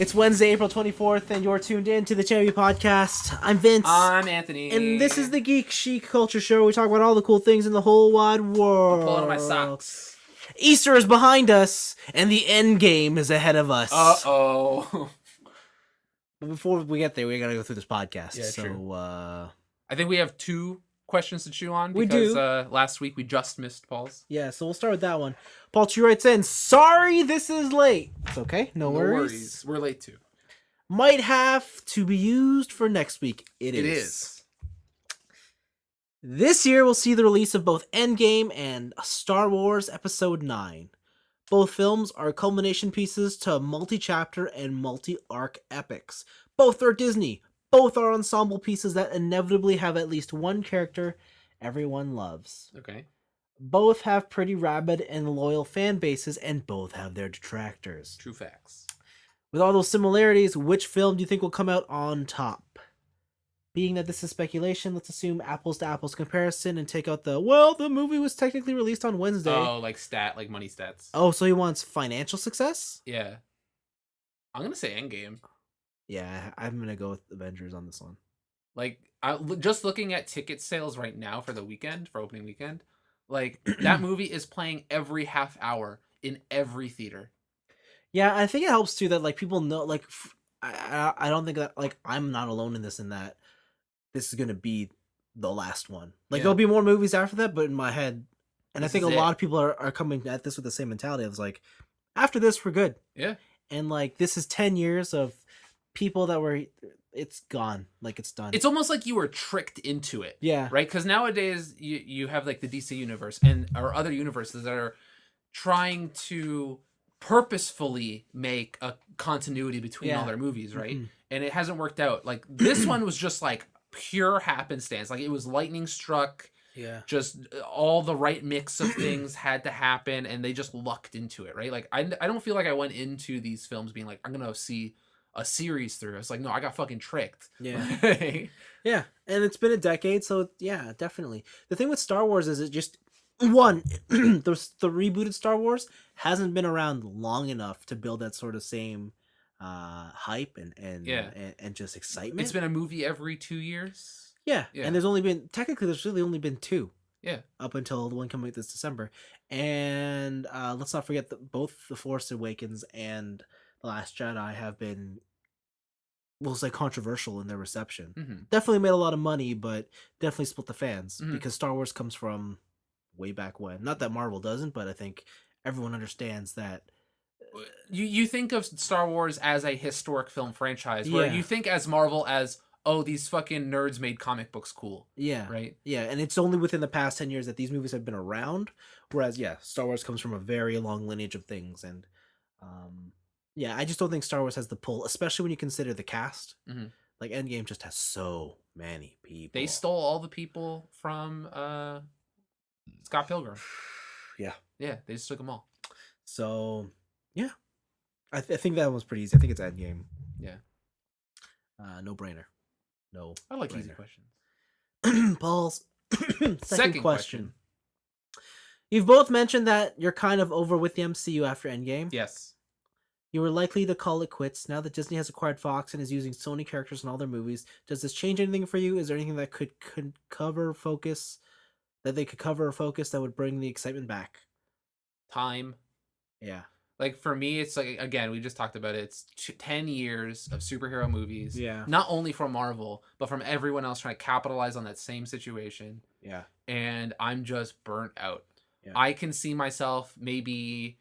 It's Wednesday, April 24th, and you're tuned in to the TNIAB podcast. I'm Vince. I'm Anthony. And this is the Geek Chic Culture Show. We talk about all the cool things in the whole wide world. I'm pulling on my socks. Easter is behind us, and the end game is ahead of us. Uh-oh. But before we get there, we gotta go through this podcast. Yeah, so, true. I think we have two questions to chew on. We because, do. Last week we just missed Paul's. Yeah, so we'll start with that one. Paul Chu writes in, sorry this is late. It's okay, no worries. We're late too. Might have to be used for next week. It is. This year we'll see the release of both Endgame and Star Wars Episode 9. Both films are culmination pieces to multi-chapter and multi-arc epics. Both are Disney. Both are ensemble pieces that inevitably have at least one character everyone loves. Okay. Both have pretty rabid and loyal fan bases, and both have their detractors. True facts. With all those similarities, which film do you think will come out on top? Being that this is speculation, let's assume apples to apples comparison and take out the movie was technically released on Wednesday. Oh, like money stats. Oh, so he wants financial success? Yeah. I'm gonna say Endgame. Yeah, I'm gonna go with Avengers on this one. Like, just looking at ticket sales right now for opening weekend, like that movie is playing every half hour in every theater. Yeah, I think it helps too that like people know, like I don't think that like I'm not alone in this, in that this is gonna be the last one. Like there'll be more movies after that, but in my head, and I think a lot of people are coming at this with the same mentality. I was like, after this, we're good. Yeah, and like this is 10 years of people that were. It's gone. Like it's done. It's almost like you were tricked into it. Yeah. Right? Because nowadays you have like the DC universe or other universes that are trying to purposefully make a continuity between all their movies, right? Mm-hmm. And it hasn't worked out. Like this one was just like pure happenstance. Like it was lightning struck. Yeah. Just all the right mix of things had to happen, and they just lucked into it, right? Like I don't feel like I went into these films being like, I'm gonna see a series through. It's like, no, I got fucking tricked. Yeah. Yeah. And it's been a decade, so yeah, definitely. The thing with Star Wars is it just the rebooted Star Wars hasn't been around long enough to build that sort of same hype and just excitement. It's been a movie every 2 years. Yeah. And there's really only been two. Yeah. Up until the one coming out this December. And let's not forget that both The Force Awakens and The Last Jedi have been, we'll say, controversial in their reception. Mm-hmm. Definitely made a lot of money, but definitely split the fans, because Star Wars comes from way back when. Not that Marvel doesn't, but I think everyone understands that. You think of Star Wars as a historic film franchise, where you think as Marvel as, oh, these fucking nerds made comic books cool. Yeah. Right? Yeah, and it's only within the past 10 years that these movies have been around, whereas, Star Wars comes from a very long lineage of things, and yeah, I just don't think Star Wars has the pull, especially when you consider the cast. Mm-hmm. Like, Endgame just has so many people. They stole all the people from Scott Pilgrim. Yeah. Yeah, they just took them all. So, yeah. I think that one's pretty easy. I think it's Endgame. Yeah. No brainer. No. I like brainer. Easy questions. Paul's second question. You've both mentioned that you're kind of over with the MCU after Endgame. Yes. You were likely to call it quits. Now that Disney has acquired Fox and is using Sony characters in all their movies, does this change anything for you? Is there anything that could cover focus, that they could cover or focus that would bring the excitement back? Time. Yeah. Like, for me, it's like, again, we just talked about it. It's 10 years of superhero movies. Yeah. Not only from Marvel, but from everyone else trying to capitalize on that same situation. Yeah. And I'm just burnt out. Yeah. I can see myself maybe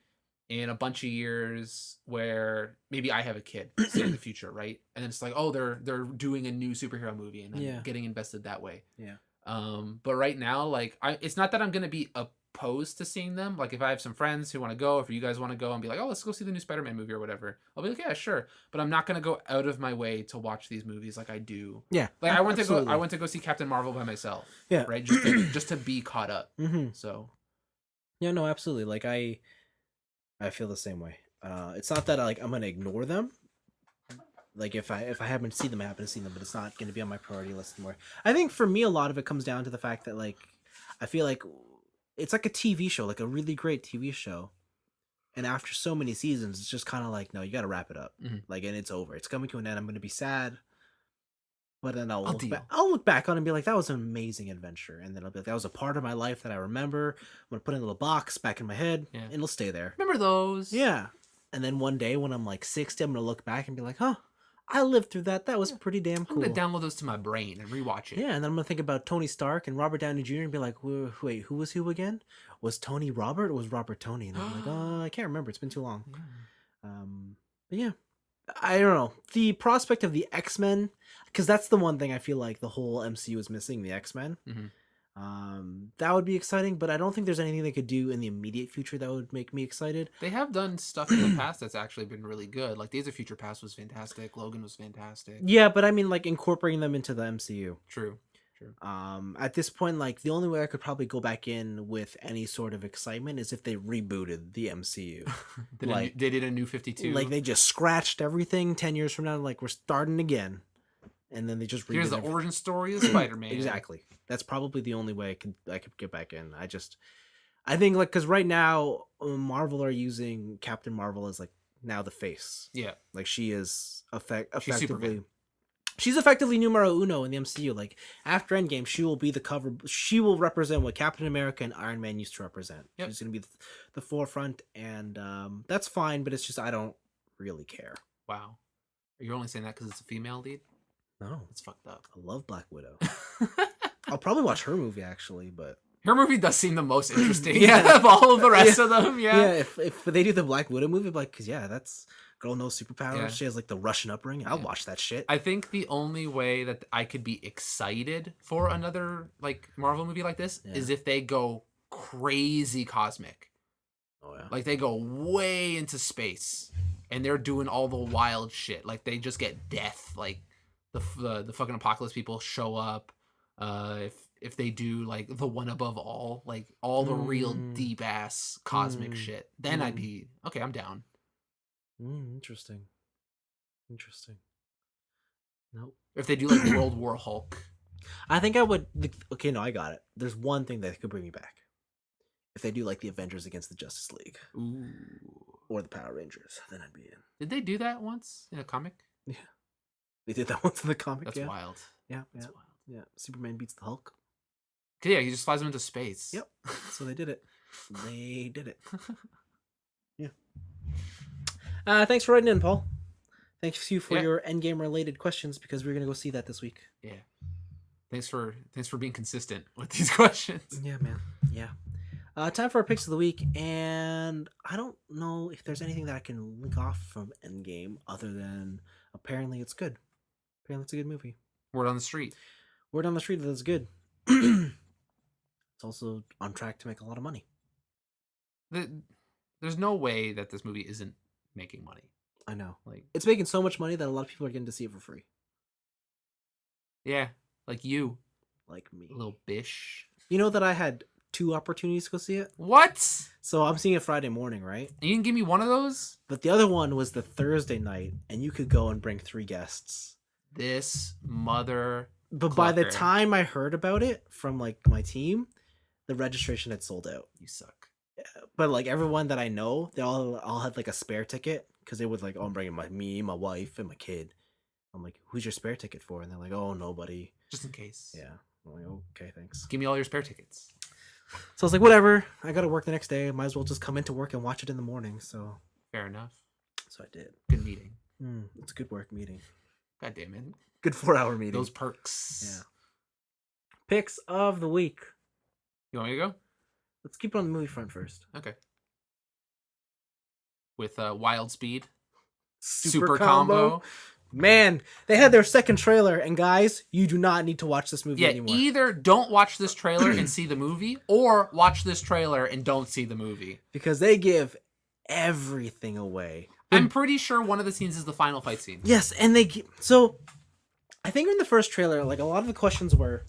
in a bunch of years where maybe I have a kid, say in the future, right? And it's like, oh, they're doing a new superhero movie, and I'm getting invested that way. Yeah. But right now, like, it's not that I'm gonna be opposed to seeing them. Like, if I have some friends who want to go, if you guys want to go and be like, oh, let's go see the new Spider-Man movie or whatever, I'll be like, yeah, sure. But I'm not gonna go out of my way to watch these movies like I do. Yeah. Like I went to go see Captain Marvel by myself. Yeah. Right. Just to be caught up. Mm-hmm. So. Yeah. No. Absolutely. Like I feel the same way. It's not that I'm gonna ignore them. Like if I haven't seen them, I haven't seen them, but it's not gonna be on my priority list anymore. I think for me, a lot of it comes down to the fact that like I feel like it's like a TV show, like a really great TV show, And after so many seasons, it's just kind of like, no, you got to wrap it up. Mm-hmm. Like, and it's over. It's coming to an end. I'm going to be sad. But then Deal. I'll look back on it and be like, that was an amazing adventure. And then I'll be like, that was a part of my life that I remember. I'm going to put it in a little box back in my head, and it'll stay there. Remember those? Yeah. And then one day when I'm like 60, I'm going to look back and be like, huh, I lived through that. That was pretty damn cool. I'm going to download those to my brain and rewatch it. Yeah, and then I'm going to think about Tony Stark and Robert Downey Jr. and be like, wait, who was who again? Was Tony Robert or was Robert Tony? And I'm like, oh, I can't remember. It's been too long. But yeah. I don't know. The prospect of the X-Men, because that's the one thing I feel like the whole MCU is missing, the X-Men. That would be exciting, but I don't think there's anything they could do in the immediate future that would make me excited. They have done stuff in the past that's actually been really good. Like Days of Future Past was fantastic. Logan was fantastic. Yeah, but I mean, like, incorporating them into the MCU. True. At this point, like, the only way I could probably go back in with any sort of excitement is if they rebooted the MCU. They did a new 52. Like, they just scratched everything 10 years from now, like, we're starting again. And then they just here's the origin story of Spider-Man. Exactly. That's probably the only way I could get back in. I think, like, because right now, Marvel are using Captain Marvel as, like, now the face. Yeah. Like, she is effectively... Superman. She's effectively numero uno in the MCU. Like, after Endgame, she will be the cover. She will represent what Captain America and Iron Man used to represent. Yep. She's going to be the forefront, and that's fine, but it's just I don't really care. Wow. You're only saying that because it's a female lead? No. It's fucked up. I love Black Widow. I'll probably watch her movie, actually, but... Her movie does seem the most interesting of all of the rest of them, Yeah, if they do the Black Widow movie, like, because, that's... Girl knows superpowers. Yeah. She has like the Russian upbringing. I'll watch that shit. I think the only way that I could be excited for another like Marvel movie like this is if they go crazy cosmic. Oh yeah. Like they go way into space and they're doing all the wild shit. Like they just get death. Like the fucking apocalypse people show up. If they do like the one above all, like all the real deep ass cosmic shit, then I'd be okay. I'm down. Interesting. Nope. If they do like World War Hulk, I think I would. Okay, no, I got it. There's one thing that could bring me back. If they do like the Avengers against the Justice League, or the Power Rangers, then I'd be in. Did they do that once in a comic? Yeah, they did that once in the comic. That's wild. Yeah, that's wild. Yeah, Superman beats the Hulk. Yeah, he just flies him into space. Yep. So they did it. Yeah. Thanks for writing in, Paul. Thanks you for your Endgame related questions because we're gonna go see that this week. Yeah. Thanks for being consistent with these questions. Yeah, man. Yeah. Time for our picks of the week, and I don't know if there's anything that I can link off from Endgame other than apparently it's good. Apparently it's a good movie. Word on the street. Word on the street that it's good. It's also on track to make a lot of money. There's no way that this movie isn't making money. I know. Like it's making so much money that a lot of people are getting to see it for free. Yeah, like you. Like me. Little bish. You know that I had 2 opportunities to go see it? What? So I'm seeing it Friday morning, right? You didn't give me one of those? But the other one was the Thursday night, and you could go and bring 3 guests. This mother. But by the time I heard about it from like my team, the registration had sold out. You suck. But like everyone that I know, they all had like a spare ticket because they would like, oh, I'm bringing my wife, and my kid. I'm like, who's your spare ticket for? And they're like, oh, nobody. Just in case. Yeah. I'm like, okay, thanks. Give me all your spare tickets. So I was like, whatever. I got to work the next day. Might as well just come into work and watch it in the morning. So fair enough. So I did. Good meeting. It's a good work meeting. God damn it. Good 4-hour meeting. Those perks. Yeah. Picks of the week. You want me to go? Let's keep it on the movie front first. Okay. With Wild Speed. Super combo. Man, they had their second trailer, and guys, you do not need to watch this movie anymore. Either don't watch this trailer and see the movie, or watch this trailer and don't see the movie. Because they give everything away. I'm pretty sure one of the scenes is the final fight scene. Yes, and so I think in the first trailer, like a lot of the questions were,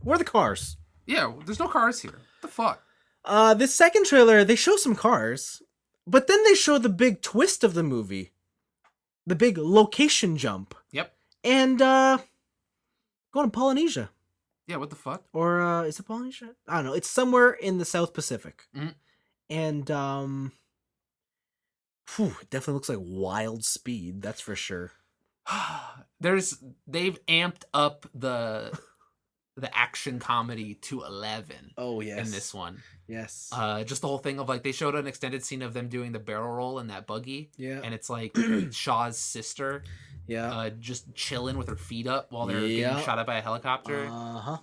where are the cars? Yeah, there's no cars here. What the fuck? This second trailer, they show some cars, but then they show the big twist of the movie. The big location jump. Yep. And going to Polynesia. Yeah, what the fuck? Or is it Polynesia? I don't know. It's somewhere in the South Pacific. Mm-hmm. And Whew, it definitely looks like wild speed. That's for sure. They've amped up the action comedy to 11 Oh in yes, this one. yes. Just the whole thing of like they showed an extended scene of them doing the barrel roll in that buggy, Yeah. and it's like Shaw's sister, Yeah. just chilling with her feet up while they're getting Yeah. shot at by a helicopter. Uh-huh.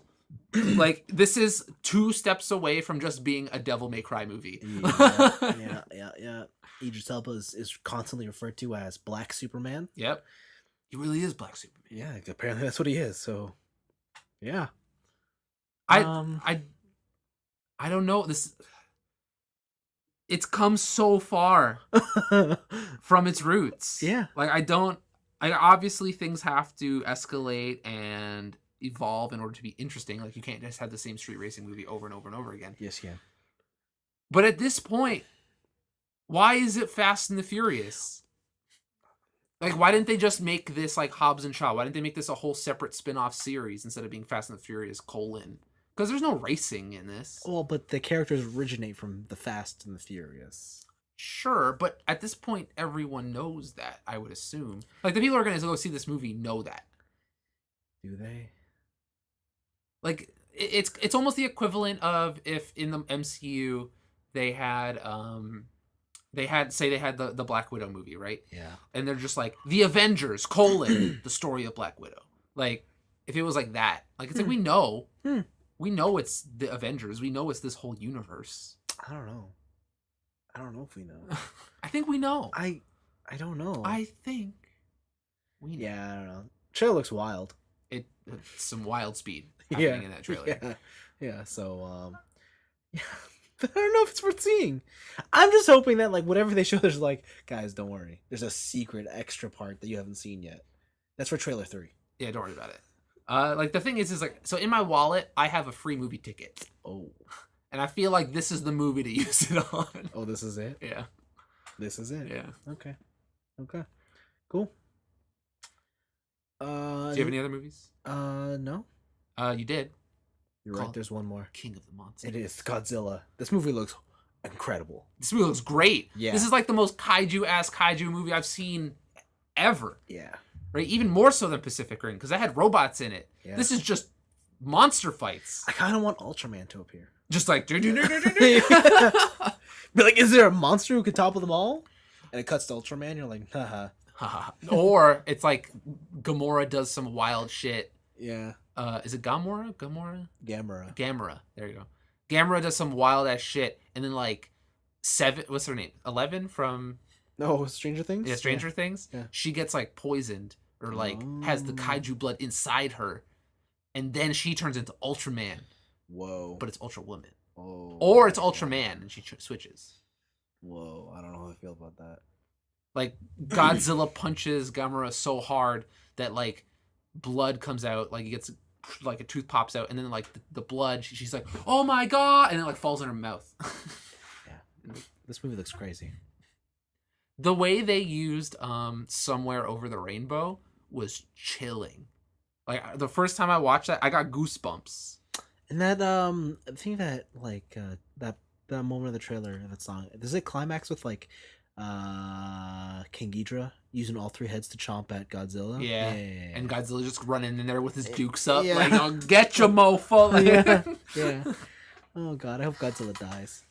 Like this is 2 steps away from just being a Devil May Cry movie. Yeah. Yeah. Yeah. Yeah. Idris Elba is constantly referred to as Black Superman. Yep, he really is Black Superman. Yeah, apparently that's what he is. So, yeah. I I I don't know this. It's come so far from its roots. Yeah. Like I obviously things have to escalate and evolve in order to be interesting. Like you can't just have the same street racing movie over and over and over again. Yes, yeah. But at this point, why is it Fast and the Furious? Like why didn't they just make this like Hobbs and Shaw? Why didn't they make this a whole separate spin-off series instead of being Fast and the Furious : because there's no racing in this. Well, but the characters originate from the Fast and the Furious. Sure, but at this point, everyone knows that, I would assume. Like, the people who are going to go see this movie know that. Do they? Like, it's almost the equivalent of if in the MCU they had the Black Widow movie, right? Yeah. And they're just like, the Avengers, the story of Black Widow. Like, if it was like that. Like, it's like, we know. We know it's the Avengers. We know it's this whole universe. I don't know. I don't know if we know. I think we know. I don't know. I think we know. Yeah, I don't know. Trailer looks wild. It's some wild speed happening in that trailer. Yeah. So, yeah. But I don't know if it's worth seeing. I'm just hoping that like whatever they show, there's like, guys, don't worry. There's a secret extra part that you haven't seen yet. That's for trailer 3. Yeah, don't worry about it. Like the thing is like, so in my wallet I have a free movie ticket. Oh. And I feel like this is the movie to use it on. Oh, this is it? Yeah. This is it? Yeah. Okay. Cool. Do you have any other movies? No. You did. You're right, there's one more. King of the Monsters. It is Godzilla. This movie looks incredible. This movie looks great. Yeah. This is like the most kaiju-ass kaiju movie I've seen ever. Yeah. Right? Even more so than Pacific Rim, because I had robots in it. Yeah. This is just monster fights. I kind of want Ultraman to appear. Just like... Be like, is there a monster who could topple them all? And it cuts to Ultraman, you're like, haha. Or it's like Gamora does some wild shit. Yeah. Is it Gamora? Gamera. There you go. Gamera does some wild ass shit, and then like what's her name? 11 from Stranger Things? Yeah, Stranger Things. Yeah. She gets like poisoned or like has the kaiju blood inside her, and then she turns into Ultraman. Whoa. But it's Ultra Woman. Oh. Or it's Ultraman, and she switches. Whoa, I don't know how I feel about that. Like Godzilla punches Gamera so hard that like blood comes out, like he gets like a tooth pops out, and then like the blood, she's like, oh my god, and it like falls in her mouth. Yeah, this movie looks crazy. The way they used Somewhere Over the Rainbow was chilling. Like the first time I watched that, I got goosebumps. And that I think that like that moment of the trailer, that song, does it climax with like King Ghidorah using all 3 heads to chomp at Godzilla? Yeah. And Godzilla just running in there with his dukes up, yeah. like, oh, get your mofo. Yeah. Oh god, I hope Godzilla dies.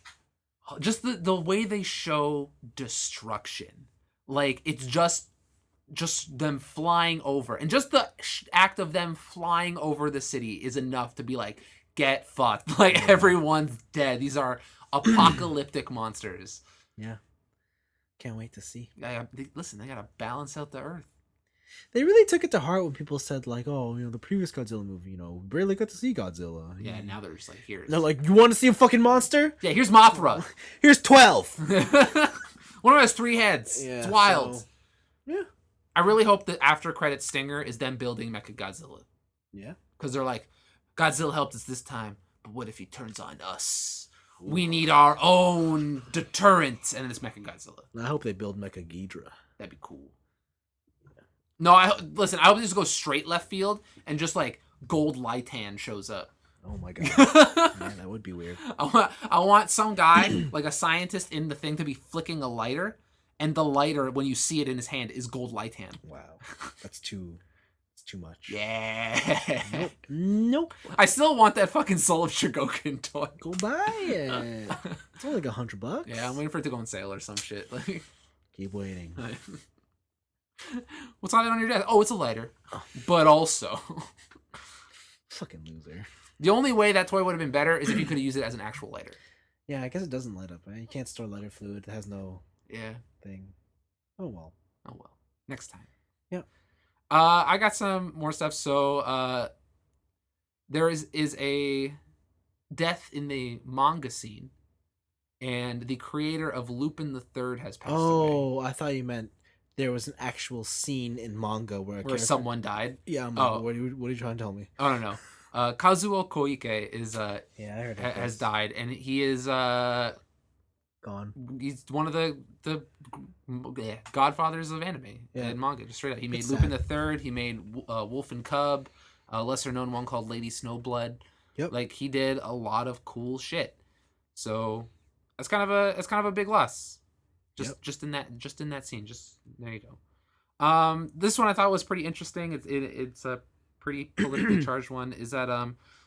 Just the way they show destruction, like it's just them flying over, and just the act of them flying over the city is enough to be like, get fucked. Like everyone's dead. These are apocalyptic monsters. Yeah. Can't wait to see. Listen, they gotta balance out the earth. They really took it to heart when people said like, "Oh, the previous Godzilla movie, barely got to see Godzilla." Yeah, now they're just like, here's. They're like, "You want to see a fucking monster? Yeah, here's Mothra. Here's 12. One of them has 3 heads. Yeah, it's wild. So, yeah. I really hope the after credit stinger is them building Mechagodzilla. Yeah. Because they're like, Godzilla helped us this time, but what if he turns on us? We need our own deterrent, and then it's Mechagodzilla. I hope they build Mechaghidra. That'd be cool. No, listen, I hope they just go straight left field and just like Gold Lytan shows up. Oh my god. Man, that would be weird. I want some guy, like a scientist in the thing, to be flicking a lighter, and the lighter, when you see it in his hand, is gold Lightan. Wow, that's too much. Yeah. Nope. I still want that fucking Soul of Shogoken toy. Go buy it. It's only like $100. Yeah, I'm waiting for it to go on sale or some shit. Like, keep waiting. What's on it on your desk? Oh, it's a lighter. But also, fucking loser. The only way that toy would have been better is if you could have used it as an actual lighter. Yeah, I guess it doesn't light up. Right? You can't store lighter fluid. It has no thing. Oh well. Oh well. Next time. Yeah. I got some more stuff. So there is a death in the manga scene, and the creator of Lupin the Third has passed away. Oh, I thought you meant there was an actual scene in manga where someone died. Yeah. What are you trying to tell me? Oh no. Kazuo Koike is I heard has died, and he is gone. He's one of the godfathers of anime and manga. Just straight up, he made Lupin the Third. He made Wolf and Cub, a lesser known one called Lady Snowblood. Yep. Like he did a lot of cool shit. So that's kind of a big loss. Just in that scene. Just there you go. This one I thought was pretty interesting. It's a pretty politically charged one. Is that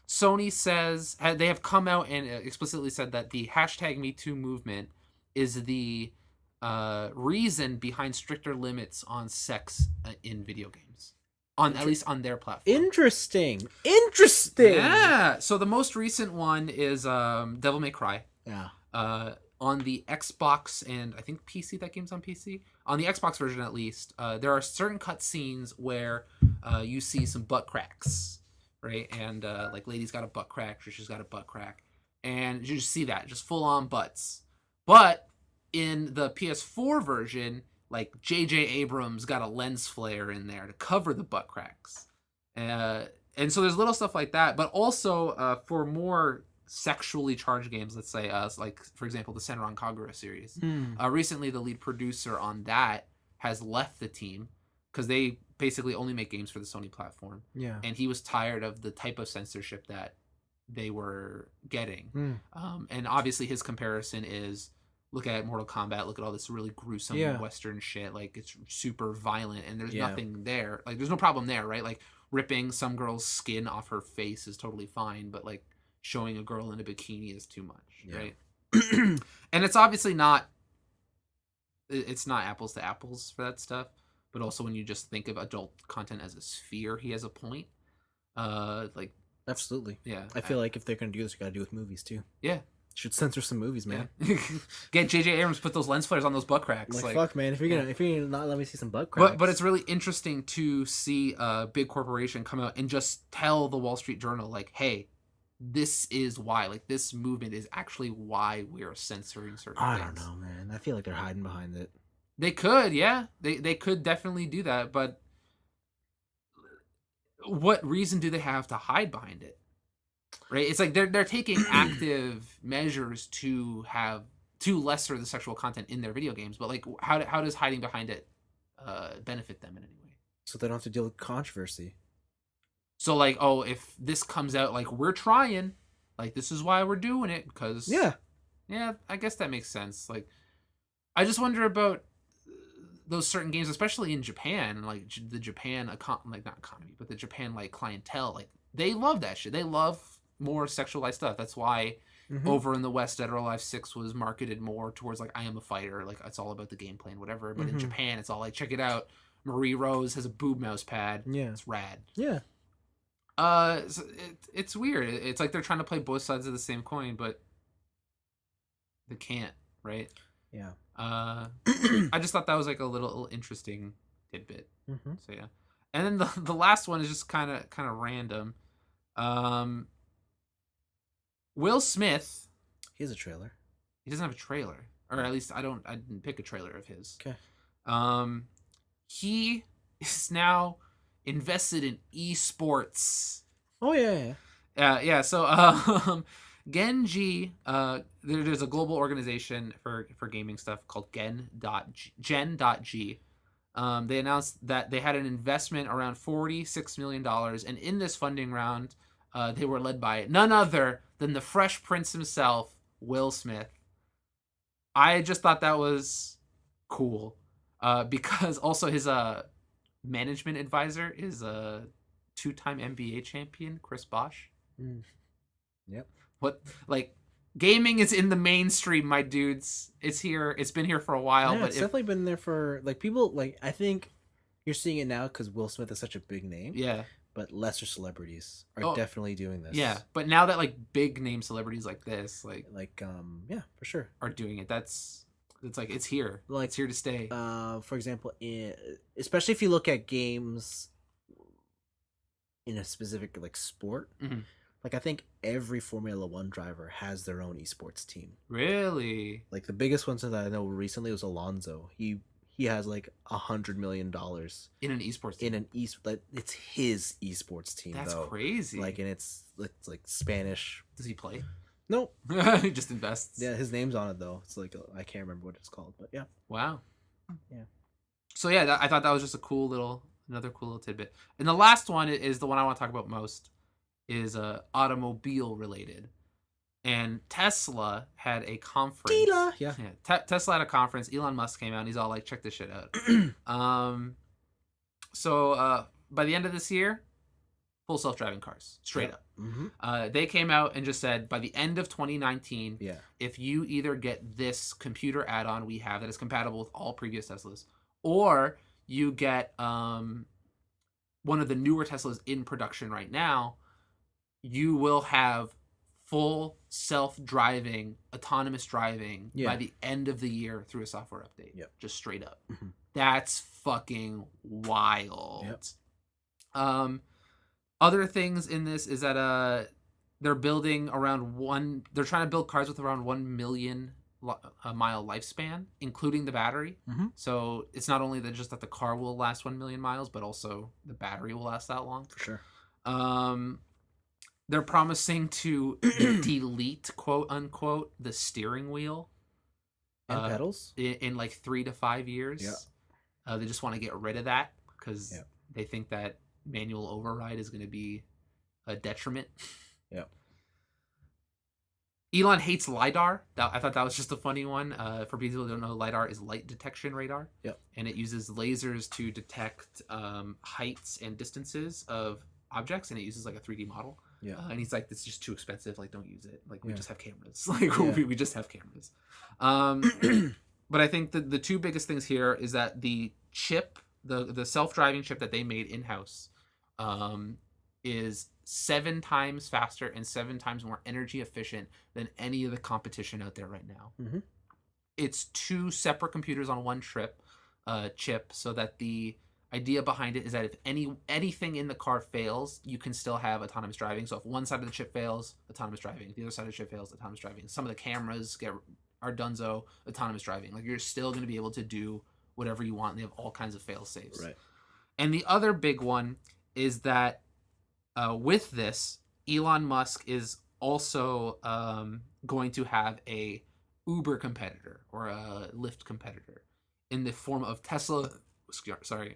Sony says they have come out and explicitly said that the #MeToo movement is the reason behind stricter limits on sex in video games, at least on their platform. Interesting. Yeah. So the most recent one is Devil May Cry. Yeah. On the Xbox and I think PC, that game's on PC. On the Xbox version, at least, there are certain cutscenes where you see some butt cracks, right? And like Lady's got a butt crack, Trisha's got a butt crack, and you just see that, just full on butts. But in the PS4 version, like J.J. Abrams got a lens flare in there to cover the butt cracks, and so there's little stuff like that. But also for more sexually charged games, let's say like for example the Senran Kagura series, recently the lead producer on that has left the team because they basically only make games for the Sony platform, and he was tired of the type of censorship that they were getting. And obviously his comparison is, look at Mortal Kombat, look at all this really gruesome Western shit, like it's super violent and there's nothing there, like there's no problem there, right? Like ripping some girl's skin off her face is totally fine, but like showing a girl in a bikini is too much, right? And it's obviously not apples to apples for that stuff, but also when you just think of adult content as a sphere, he has a point. Like absolutely, yeah. I feel like if they're gonna do this, you gotta do with movies too. Yeah, should censor some movies, man. Yeah. Get J.J. Abrams put those lens flares on those butt cracks. Like fuck, man. If you're gonna not let me see some butt cracks. But it's really interesting to see a big corporation come out and just tell the Wall Street Journal, like, hey, this is why, like, this movement is actually why we're censoring certain things. I don't know, man. I feel like they're hiding behind it. They could, yeah. They could definitely do that, but what reason do they have to hide behind it? Right? It's like they're taking active measures to lesser the sexual content in their video games, but like how does hiding behind it benefit them in any way? So they don't have to deal with controversy. So like, oh, if this comes out, like, we're trying, like, this is why we're doing it, because yeah, I guess that makes sense. Like, I just wonder about those certain games, especially in Japan, like the Japan like not economy, but the Japan like clientele, like they love that shit. They love more sexualized stuff. That's why over in the West, Dead or Alive 6 was marketed more towards like I Am a Fighter, like it's all about the gameplay and whatever. But in Japan, it's all like, check it out, Marie Rose has a boob mouse pad. Yeah, it's rad. Yeah. It's weird. It's like they're trying to play both sides of the same coin, but they can't, right? Yeah. I just thought that was like a little interesting tidbit. So yeah, and then the last one is just kind of random. Will Smith. He has a trailer. He doesn't have a trailer, or at least I didn't pick a trailer of his. Okay. He is now invested in esports. Oh yeah. Yeah. So Genji, there's a global organization for gaming stuff called Gen.G. They announced that they had an investment around $46 million, and in this funding round, they were led by none other than the Fresh Prince himself, Will Smith. I just thought that was cool. Because also his management advisor is a two-time NBA champion, Chris Bosh. Mm. Yep. What, like, gaming is in the mainstream, my dudes. It's here. It's been here for a while, Yeah, but it's definitely been there for like people. Like I think you're seeing it now because Will Smith is such a big name. yeah. But lesser celebrities are Oh, definitely doing this. yeah. But now that like big name celebrities like this, yeah, for sure, are doing it, it's like it's here. Like it's here to stay. For example, especially if you look at games in a specific like sport, Mhm. like I think every Formula One driver has their own esports team. Really? Like the biggest ones that I know recently was Alonso. He has like $100 million In an esports team. in an like it's his esports team. That's though. crazy. Like, and it's like Spanish. Does he play? Nope. He just invests. Yeah, his name's on it though. It's like I can't remember what it's called, but yeah. Wow. Yeah. So yeah, I thought that was just another cool little tidbit. And the last one is the one I want to talk about most, is automobile related. And Tesla had a conference. Yeah. Tesla had a conference. Elon Musk came out and he's all like, check this shit out. So by the end of this year, full self-driving cars, straight up. Mm-hmm. They came out and just said by the end of 2019, Yeah. if you either get this computer add-on we have that is compatible with all previous Teslas, or you get one of the newer Teslas in production right now, you will have full self-driving, autonomous driving by the end of the year through a software update. Yep. Just straight up. Mm-hmm. That's fucking wild. Yep. Other things in this is that they're building they're trying to build cars with around 1 million mile lifespan, including the battery. Mm-hmm. So it's not only that just that the car will last 1 million miles, but also the battery will last that long. For sure. They're promising to delete, quote unquote, the steering wheel and pedals in like 3 to 5 years. Yeah. They just want to get rid of that because they think that manual override is going to be a detriment. Yeah. Elon hates LiDAR. I thought that was just a funny one. For people who don't know, LiDAR is light detection radar. Yep. And it uses lasers to detect heights and distances of objects, and it uses like a 3D model. Yeah. And he's like, "It's just too expensive. Like, don't use it. Like, we just have cameras. Like, we just have cameras." But I think the two biggest things here is that the chip, the self-driving chip that they made in-house, is 7 times faster and 7 times more energy efficient than any of the competition out there right now. Mm-hmm. It's 2 separate computers on one chip, so that the idea behind it is that if anything in the car fails, you can still have autonomous driving. So if one side of the chip fails, autonomous driving. If the other side of the chip fails, autonomous driving. Some of the cameras are donezo, autonomous driving. Like, you're still going to be able to do whatever you want. And they have all kinds of fail safes. Right. And the other big one is that with this, Elon Musk is also going to have a Uber competitor or a Lyft competitor in the form of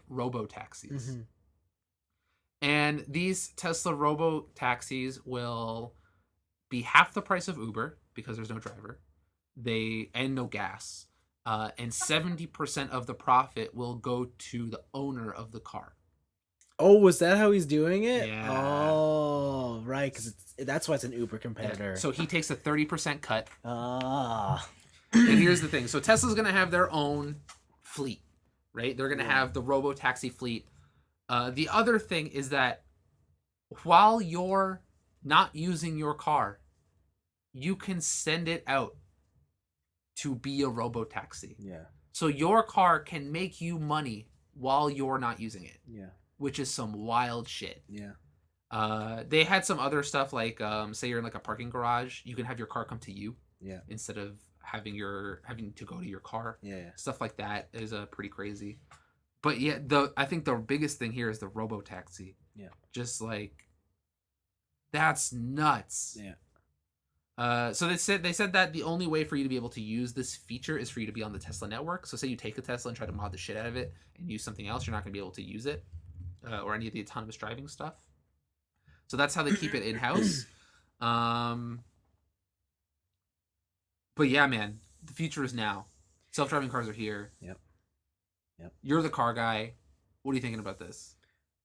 robo-taxis. Mm-hmm. And these Tesla robo-taxis will be half the price of Uber because there's no driver, and no gas, and 70% of the profit will go to the owner of the car. Oh, was that how he's doing it? Yeah. Oh, right, because that's why it's an Uber competitor. Yeah. So he takes a 30% cut. Ah. And here's the thing. So Tesla's going to have their own fleet, right? They're going to have the robo-taxi fleet. The other thing is that while you're not using your car, you can send it out to be a robo-taxi. Yeah. So your car can make you money while you're not using it. Yeah. Which is some wild shit. Yeah. They had some other stuff like, say you're in like a parking garage, you can have your car come to you. Yeah. Instead of having to go to your car. Yeah. Stuff like that is pretty crazy. But yeah, I think the biggest thing here is the robo-taxi. Yeah. Just like, that's nuts. Yeah. So they said that the only way for you to be able to use this feature is for you to be on the Tesla network. So say you take a Tesla and try to mod the shit out of it and use something else, you're not going to be able to use it, or any of the autonomous driving stuff. So that's how they keep it in-house. But yeah, man, the future is now. Self-driving cars are here. Yep. Yep. You're the car guy. What are you thinking about this?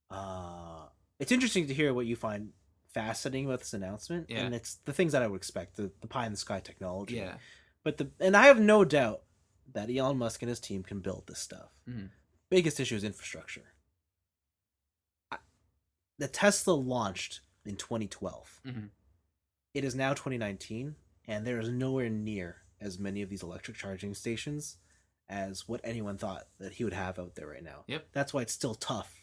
Uh, it's interesting to hear what you find fascinating about this announcement, Yeah. and it's the things that I would expect, the pie in the sky technology. Yeah. But and I have no doubt that Elon Musk and his team can build this stuff. Mm-hmm. Biggest issue is infrastructure. The Tesla launched in 2012. Mm-hmm. It is now 2019, and there is nowhere near as many of these electric charging stations as what anyone thought that he would have out there right now. Yep. That's why it's still tough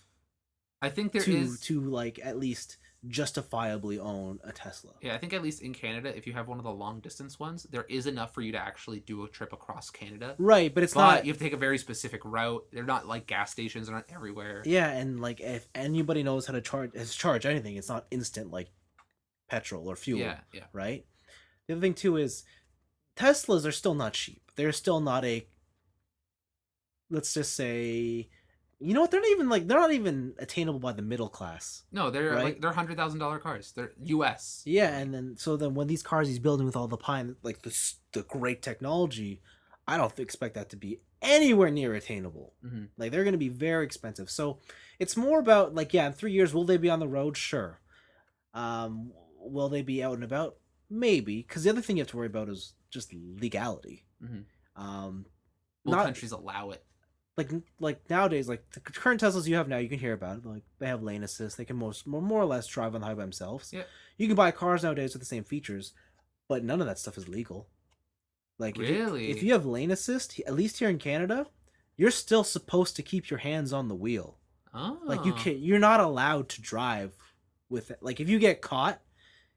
I think there to is. like at least justifiably own a Tesla. Yeah, I think at least in Canada, if you have one of the long distance ones, there is enough for you to actually do a trip across Canada. Right, but it's But not. you have to take a very specific route. They're not like gas stations; they're not everywhere. Yeah, and like if anybody knows how to charge anything, it's not instant like petrol or fuel. Yeah, yeah. Right. The other thing too is Teslas are still not cheap. They're still not a, let's just say, you know what? They're not even attainable by the middle class. No, they're right? like they're $100,000 cars. They're US. Yeah, and then when these cars he's building with all the pie, like the great technology, I don't expect that to be anywhere near attainable. Mm-hmm. Like they're going to be very expensive. So it's more about like, yeah, in 3 years will they be on the road? Sure. Will they be out and about? Maybe, because the other thing you have to worry about is just legality. Mm-hmm. Will Not countries allow it? like nowadays, like the current Teslas you have now, you can hear about it. Like they have lane assist, they can more or less drive on the highway themselves. Yeah. You can buy cars nowadays with the same features, but none of that stuff is legal. Like Really? if you have lane assist, at least here in Canada, you're still supposed to keep your hands on the wheel. Oh. Like you're not allowed to drive with it. Like if you get caught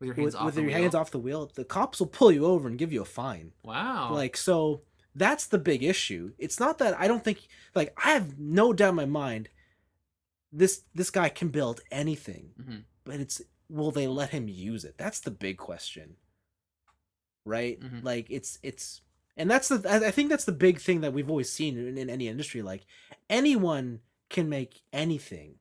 with your hands off the wheel? hands off the wheel, the cops will pull you over and give you a fine. Wow. Like so that's the big issue. It's not that I don't think, like, I have no doubt in my mind this guy can build anything. Mm-hmm. But it's, will they let him use it? That's the big question. Right? Mm-hmm. Like it's and that's I think that's the big thing that we've always seen in any industry. Like anyone can make anything.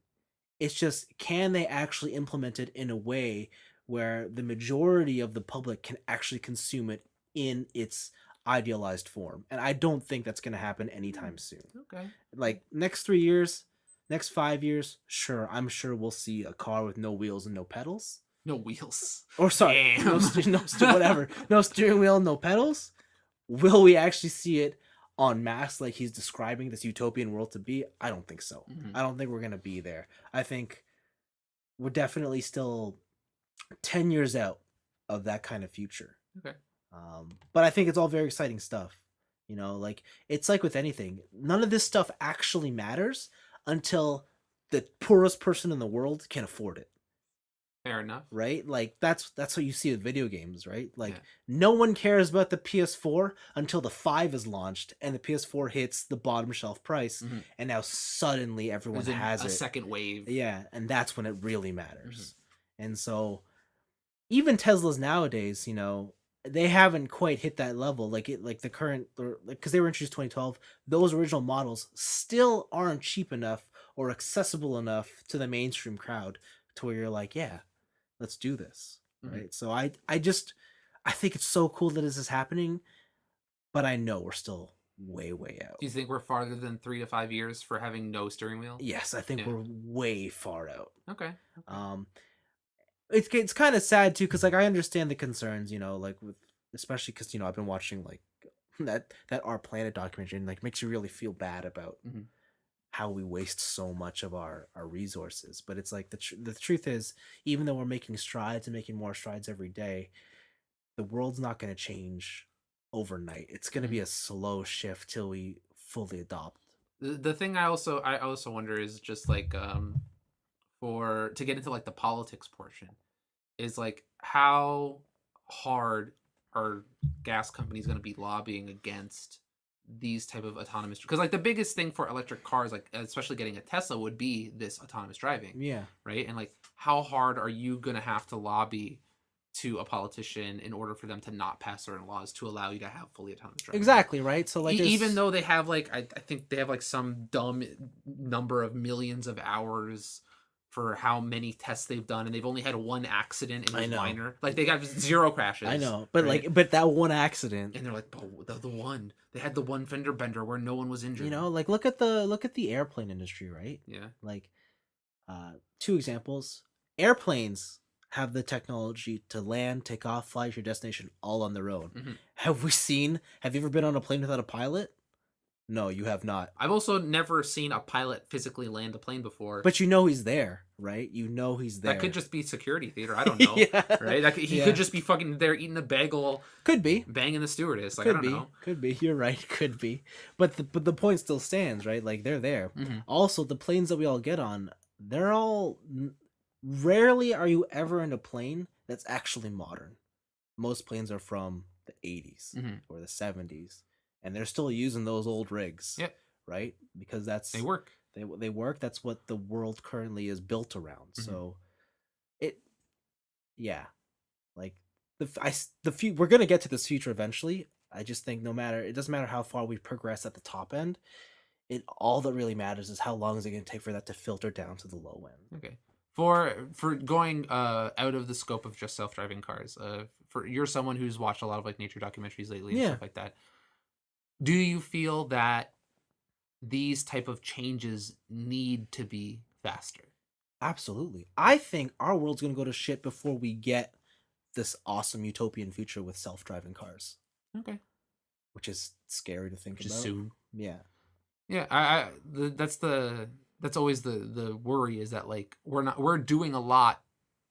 It's just, can they actually implement it in a way where the majority of the public can actually consume it in its idealized form? And I don't think that's going to happen anytime soon. Okay. Like next 3 years, next 5 years, sure, I'm sure we'll see a car with no wheels and no pedals. No wheels. Or sorry, whatever. No steering wheel, no pedals. Will we actually see it en masse like he's describing this utopian world to be? I don't think so. Mm-hmm. I don't think we're going to be there. I think we're definitely still 10 years out of that kind of future. Okay. But I think it's all very exciting stuff. You know, like it's like with anything, none of this stuff actually matters until the poorest person in the world can afford it. Fair enough. Right? Like that's what you see with video games, right? Like Yeah. no one cares about the PS4 until the 5 is launched and the PS4 hits the bottom shelf price, Mm-hmm. and now suddenly everyone has a second wave. Yeah, and that's when it really matters. Mm-hmm. And so even Teslas nowadays, you know, they haven't quite hit that level. Like the current, because they were introduced 2012, those original models still aren't cheap enough or accessible enough to the mainstream crowd to where you're like, yeah, let's do this. Mm-hmm. Right. So I think it's so cool that this is happening, but I know we're still way out. Do you think we're farther than 3 to 5 years for having no steering wheel? Yes, I think we're way far out. Okay. It's kind of sad too, because like I understand the concerns, you know, like with, especially because, you know, I've been watching like that Our Planet documentary, and like makes you really feel bad about mm-hmm. how we waste so much of our resources. But it's like the truth is, even though we're making strides and making more strides every day, the world's not going to change overnight. It's going to be a slow shift till we fully adopt. The thing I also wonder is just like to get into like the politics portion is like how hard are gas companies going to be lobbying against these type of autonomous, because like the biggest thing for electric cars, like especially getting a Tesla, would be this autonomous driving. Yeah. Right. And like how hard are you going to have to lobby to a politician in order for them to not pass certain laws to allow you to have fully autonomous driving? Exactly, right? So like even though they have like I think they have like some dumb number of millions of hours for how many tests they've done, and they've only had one accident, and it was I know. minor. Like they got 0 crashes. I know, but right? but that one accident, and they're like, oh, the one they had the one fender bender where no one was injured. you know, like look at the airplane industry, right? Yeah. Like, 2 examples: airplanes have the technology to land, take off, fly to your destination all on their own. Mm-hmm. Have you ever been on a plane without a pilot? No, you have not. I've also never seen a pilot physically land a plane before. But you know he's there, right? You know he's there. That could just be security theater. I don't know. Yeah. Right? He could just be fucking there eating a bagel. Could be. Banging the stewardess. Like, Could I don't know. Could be. You're right. Could be. But the point still stands, right? Like, they're there. Mm-hmm. Also, the planes that we all get on, they're all... Rarely are you ever in a plane that's actually modern. Most planes are from the 80s or the 70s. And they're still using those old rigs. Yep. Right? Because they work. They work. That's what the world currently is built around. So like we're gonna get to this future eventually. I just think it doesn't matter how far we progress at the top end. All that really matters is how long is it gonna take for that to filter down to the low end. Okay. For going out of the scope of just self-driving cars, you're someone who's watched a lot of like nature documentaries lately and stuff like that. Do you feel that these type of changes need to be faster? Absolutely. I think our world's going to go to shit before we get this awesome utopian future with self-driving cars. Okay. Which is scary to think about. Soon. Yeah. Yeah, that's always the worry, is that like we're doing a lot,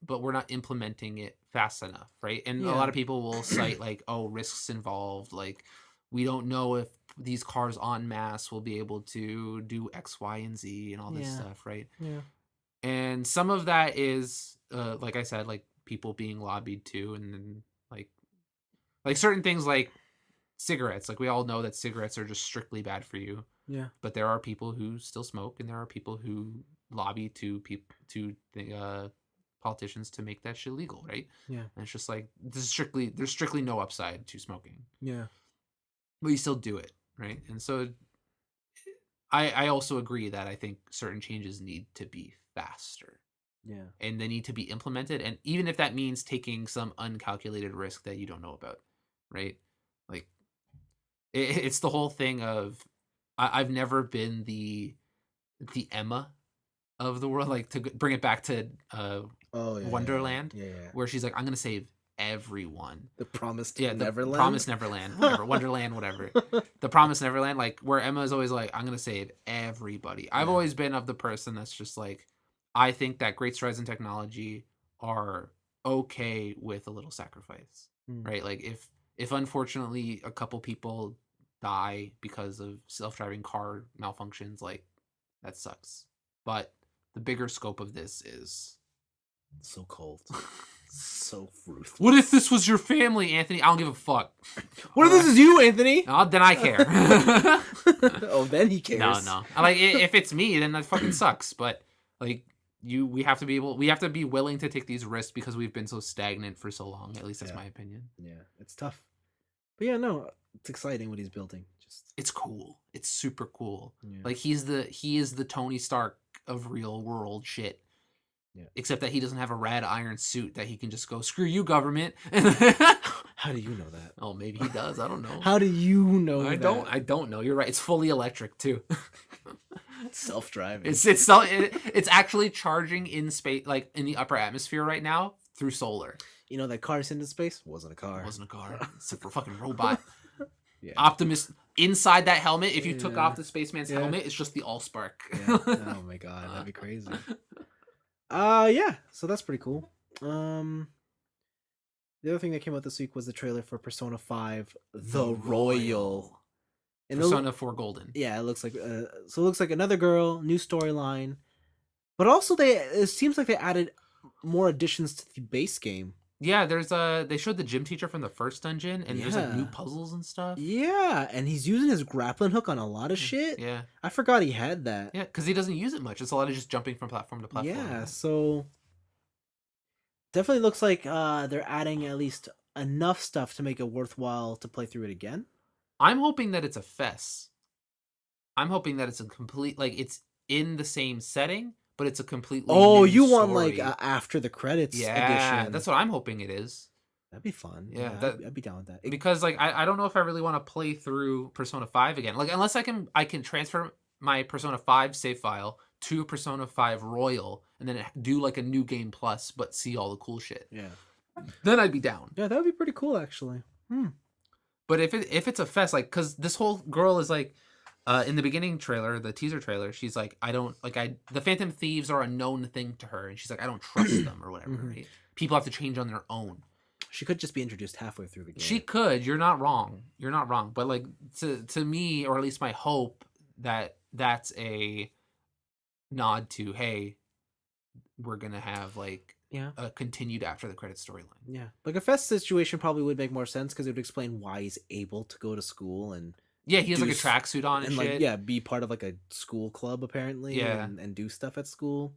but we're not implementing it fast enough, right? And a lot of people will cite like, oh, risks involved, like we don't know if these cars en masse will be able to do X, Y, and Z and all this stuff, right? Yeah. And some of that is, like I said, like people being lobbied to, and then like certain things like cigarettes. Like we all know that cigarettes are just strictly bad for you. Yeah. But there are people who still smoke, and there are people who lobby to politicians to make that shit legal, right? Yeah. And it's just like there's strictly no upside to smoking. Yeah. But you still do it, right? And so I also agree that I think certain changes need to be faster. Yeah. And they need to be implemented. And even if that means taking some uncalculated risk that you don't know about, right? Like it's the whole thing of I've never been the Emma of the world, like to bring it back to Wonderland, where she's like, I'm gonna save everyone. The Promised Neverland. Promised Neverland, whatever. Wonderland, whatever. The Promised Neverland, like where Emma is always like, I'm gonna save everybody. I've always been of the person that's just like, I think that great strides in technology are okay with a little sacrifice, right? Like if unfortunately a couple people die because of self-driving car malfunctions, like that sucks. But the bigger scope of this is so cold. So ruthless. What if this was your family, Anthony? I don't give a fuck. What if this is you, Anthony? Oh, then I care. Oh, then he cares. No. Like if it's me, then that fucking sucks. But like we have to be willing to take these risks because we've been so stagnant for so long. At least that's my opinion. Yeah, it's tough. But yeah, no, it's exciting what he's building. It's cool. It's super cool. Yeah. Like he is the Tony Stark of real world shit. Yeah. Except that he doesn't have a rad iron suit that he can just go, screw you, government. How do you know that? Oh, maybe he does. I don't know. How do you know that? I don't know. You're right. It's fully electric too. Self-driving. It's actually charging in space, like in the upper atmosphere right now through solar. You know that car sent into space wasn't a car. It wasn't a car. It's a fucking robot. Yeah. Optimus inside that helmet. If you took off the spaceman's helmet, it's just the Allspark. Yeah. Oh my god, that'd be crazy. Yeah. So that's pretty cool. The other thing that came out this week was the trailer for Persona 5: The Royal. And Persona 4 Golden. Yeah, it looks like another girl, new storyline, but also it seems like they added more additions to the base game. Yeah, they showed the gym teacher from the first dungeon, and there's like new puzzles and stuff. Yeah, and he's using his grappling hook on a lot of shit. Yeah, I forgot he had that. Yeah, because he doesn't use it much. It's a lot of just jumping from platform to platform. Yeah, so definitely looks like they're adding at least enough stuff to make it worthwhile to play through it again. I'm hoping that it's a fest. I'm hoping that it's a complete, like, it's in the same setting, but it's a completely Oh, new you want like story. after the credits Yeah, edition? that's what I'm hoping it is. That'd be fun. Yeah, Yeah, that I'd be down with that. because like I don't know if I really want to play through Persona 5 again. Like unless I can transfer my Persona 5 save file to Persona 5 Royal and then do like a new game plus but see all the cool shit. Yeah. Then I'd be down. Yeah, that would be pretty cool actually. But if it's a fest, like, cause this whole girl is like, in the beginning trailer, the teaser trailer, she's like, the Phantom Thieves are a known thing to her, and she's like, I don't trust them or whatever. Right? People have to change on their own. She could just be introduced halfway through the game. She could. You're not wrong. You're not wrong. But like to me, or at least my hope that that's a nod to, hey, we're gonna have like a continued after the credits storyline. Yeah, like a Fest situation probably would make more sense because it would explain why he's able to go to school and he has like a tracksuit on and shit. Like be part of like a school club apparently. And do stuff at school.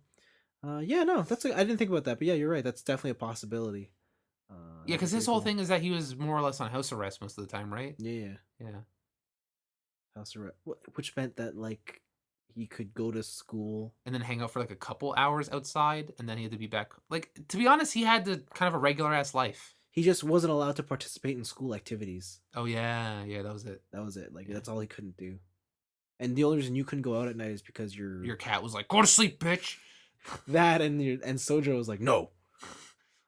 I didn't think about that, but yeah, you're right. That's definitely a possibility. Yeah, because his whole thing is that he was more or less on house arrest most of the time, right? Yeah. House arrest, which meant that like he could go to school and then hang out for like a couple hours outside, and then he had to be back. Like, to be honest, he had kind of a regular ass life. He just wasn't allowed to participate in school activities. Oh yeah, that was it. Like that's all he couldn't do. And the only reason you couldn't go out at night is because your cat was like, "Go to sleep, bitch." That and Sojo was like, "No,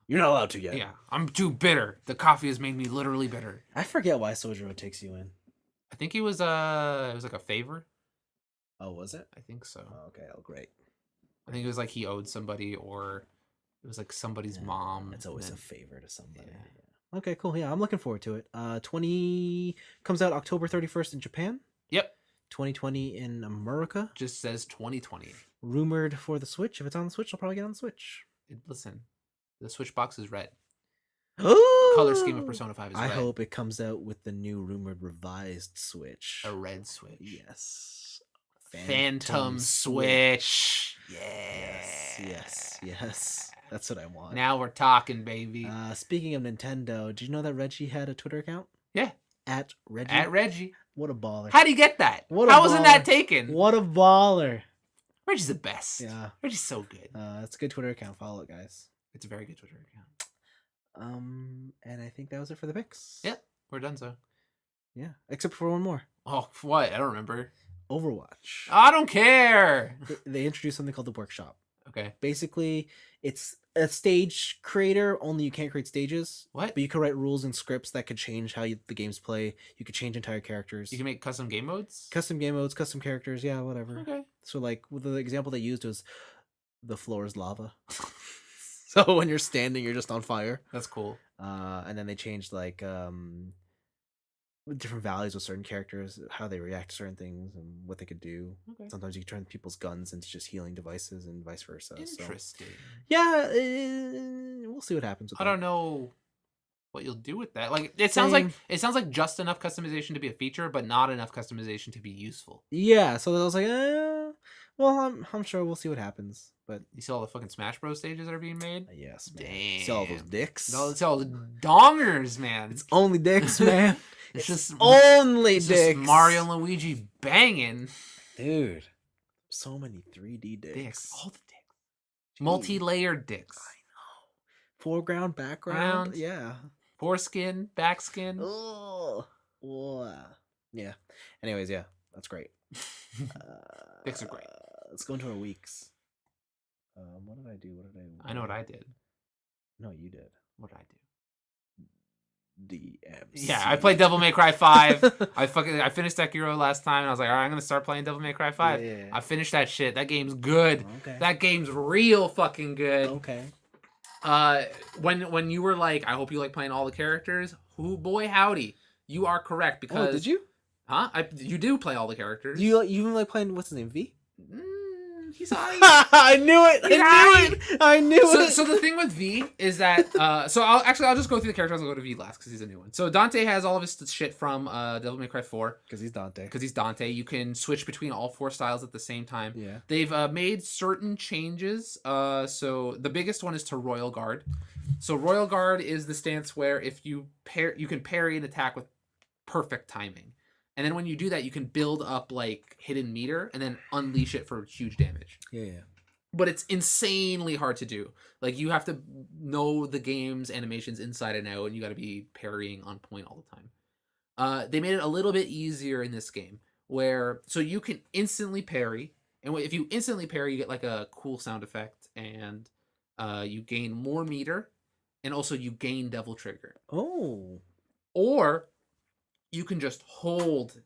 you're not allowed to yet." Yeah, I'm too bitter. The coffee has made me literally bitter. I forget why Sojo takes you in. I think it was like a favor. Oh, was it? I think so. Oh, okay. Oh, great. I think it was like he owed somebody, or it was like somebody's mom. It's always a favor to somebody. Yeah. Okay, cool. Yeah, I'm looking forward to it. 20 comes out October 31st in Japan. Yep. 2020 in America. Just says 2020. Rumored for the Switch. If it's on the Switch, I'll probably get on the Switch. Listen, the Switch box is red. Oh! Color scheme of Persona 5 is red. I hope it comes out with the new rumored revised Switch. A red Switch. Yes. Phantom Switch. Yes. That's what I want. Now we're talking, baby. Speaking of Nintendo, did you know that Reggie had a Twitter account? Yeah. At Reggie. At Reggie. What a baller. How'd he get that? How wasn't that taken? What a baller. Reggie's the best. Yeah. Reggie's so good. It's a good Twitter account. Follow it, guys. It's a very good Twitter account. And I think that was it for the picks. Yeah, we're done, so. Yeah, except for one more. Oh, what? I don't remember. Overwatch. I don't care. They introduced something called the Workshop. Okay. Basically, it's a stage creator, only you can't create stages. What? But you can write rules and scripts that could change how the games play. You could change entire characters. You can make custom game modes? Custom game modes, custom characters, yeah, whatever. Okay. So, like, the example they used was the floor is lava. So when you're standing, you're just on fire. That's cool. And then they changed, like, different values with certain characters, how they react to certain things, and what they could do. Okay. Sometimes you can turn people's guns into just healing devices, and vice versa. Interesting. So, yeah, we'll see what happens with I don't know what you'll do with that. Like, it sounds like just enough customization to be a feature, but not enough customization to be useful. Yeah, so I was like, well, I'm sure we'll see what happens. But you see all the fucking Smash Bros stages that are being made? Yes, man. Damn. See all those dicks? No, it's all the dongers, man. It's only dicks, man. It's just only it's dicks. Just Mario and Luigi banging. Dude. So many 3D dicks. All the dicks. Multi-layered dicks. I know. Foreground, background. Yeah. Foreskin, backskin. Oh. Yeah. Anyways, yeah. That's great. Dicks are great. Let's go into our weeks. What did I do? I know what I did. No, you did. What did I do? DMC. Yeah, I played Devil May Cry 5. I finished Sekiro last time, and I was like, all right, I'm gonna start playing Devil May Cry 5. Yeah. I finished that shit. That game's good. Okay. That game's real fucking good. Okay. When you were like, I hope you like playing all the characters. Boy, howdy, you are correct because. Oh, did you? Huh? You do play all the characters. Do you even like playing what's his name? V? He's alright. I knew it. I knew it. So the thing with V is that I'll just go through the characters. I'll go to V last because he's a new one. So Dante has all of his shit from Devil May Cry 4 because he's Dante. You can switch between all 4 styles at the same time. Yeah. They've made certain changes. So the biggest one is to Royal Guard. So Royal Guard is the stance where if you can parry an attack with perfect timing. And then when you do that, you can build up like hidden meter and then unleash it for huge damage. Yeah. but it's insanely hard to do. Like, you have to know the game's animations inside and out, and you got to be parrying on point all the time. They made it a little bit easier in this game, where so you can instantly parry, and if you instantly parry, you get like a cool sound effect, and you gain more meter, and also you gain Devil Trigger. Oh. Or you can just hold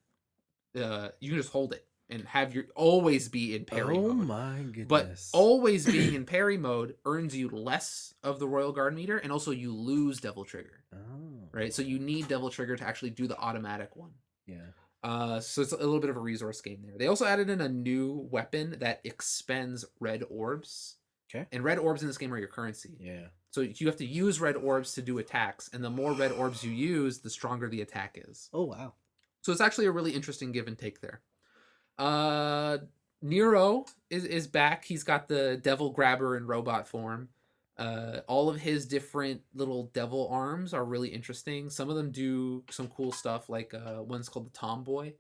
it and have your always be in parry Oh mode. my But goodness. always being in parry mode earns you less of the Royal Guard meter, and also you lose Devil Trigger. Oh. Right? So you need Devil Trigger to actually do the automatic one. Yeah. So it's a little bit of a resource game there. They also added in a new weapon that expends red orbs. Okay. And red orbs in this game are your currency. Yeah. So you have to use red orbs to do attacks, and the more red orbs you use, the stronger the attack is. Oh wow. So it's actually a really interesting give and take there. Nero is back. He's got the devil grabber in robot form. All of his different little devil arms are really interesting. Some of them do some cool stuff, like one's called the Tomboy,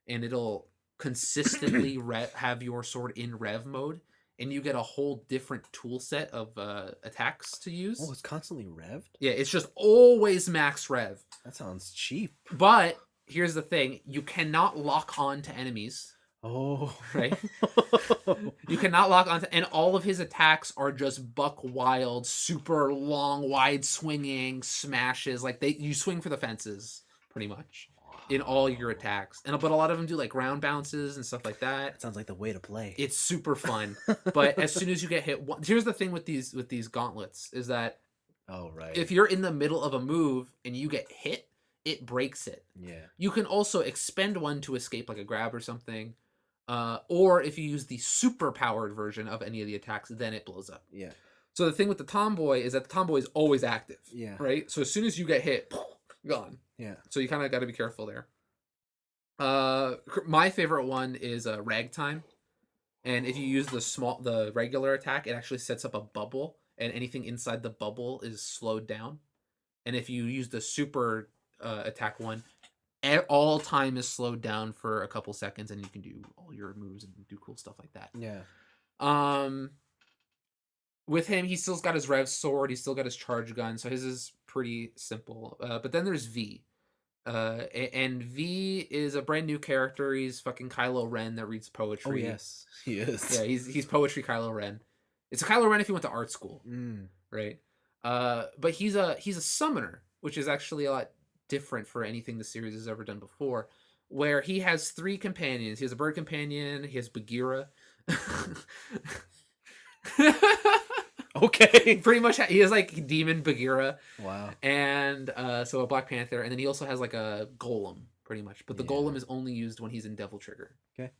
and it'll consistently have your sword in rev mode, and you get a whole different tool set of attacks to use. Oh, it's constantly revved? Yeah, it's just always max rev. That sounds cheap. But here's the thing, you cannot lock on to enemies. Oh. Right? You cannot lock onto, and all of his attacks are just buck wild, super long, wide swinging smashes. Like you swing for the fences pretty much in all your attacks. But a lot of them do like round bounces and stuff like that. That sounds like the way to play. It's super fun. But as soon as you get hit, here's the thing with these gauntlets is that if you're in the middle of a move and you get hit, it breaks it. Yeah. You can also expend one to escape, like a grab or something. Or if you use the super powered version of any of the attacks, then it blows up. Yeah. So the thing with the Tomboy is that the Tomboy is always active. Yeah. Right? So as soon as you get hit, gone. Yeah. So you kind of got to be careful there. My favorite one is Ragtime. And if you use the regular attack, it actually sets up a bubble, and anything inside the bubble is slowed down. And if you use the super attack one, all time is slowed down for a couple seconds, and you can do all your moves and do cool stuff like that. Yeah. With him, he still's got his rev sword, he's still got his charge gun, so his is pretty simple. But then there's V. And V is a brand new character. He's fucking Kylo Ren that reads poetry. Oh yes, he is. Yeah, he's poetry Kylo Ren. It's a Kylo Ren if you went to art school, right? But he's a summoner, which is actually a lot different for anything the series has ever done before, where he has 3 companions. He has a bird companion, he has Bagheera. Okay. Pretty much he has like demon Bagheera. Wow. And so a Black Panther, and then he also has like a golem, pretty much. But the golem is only used when he's in Devil Trigger. Okay.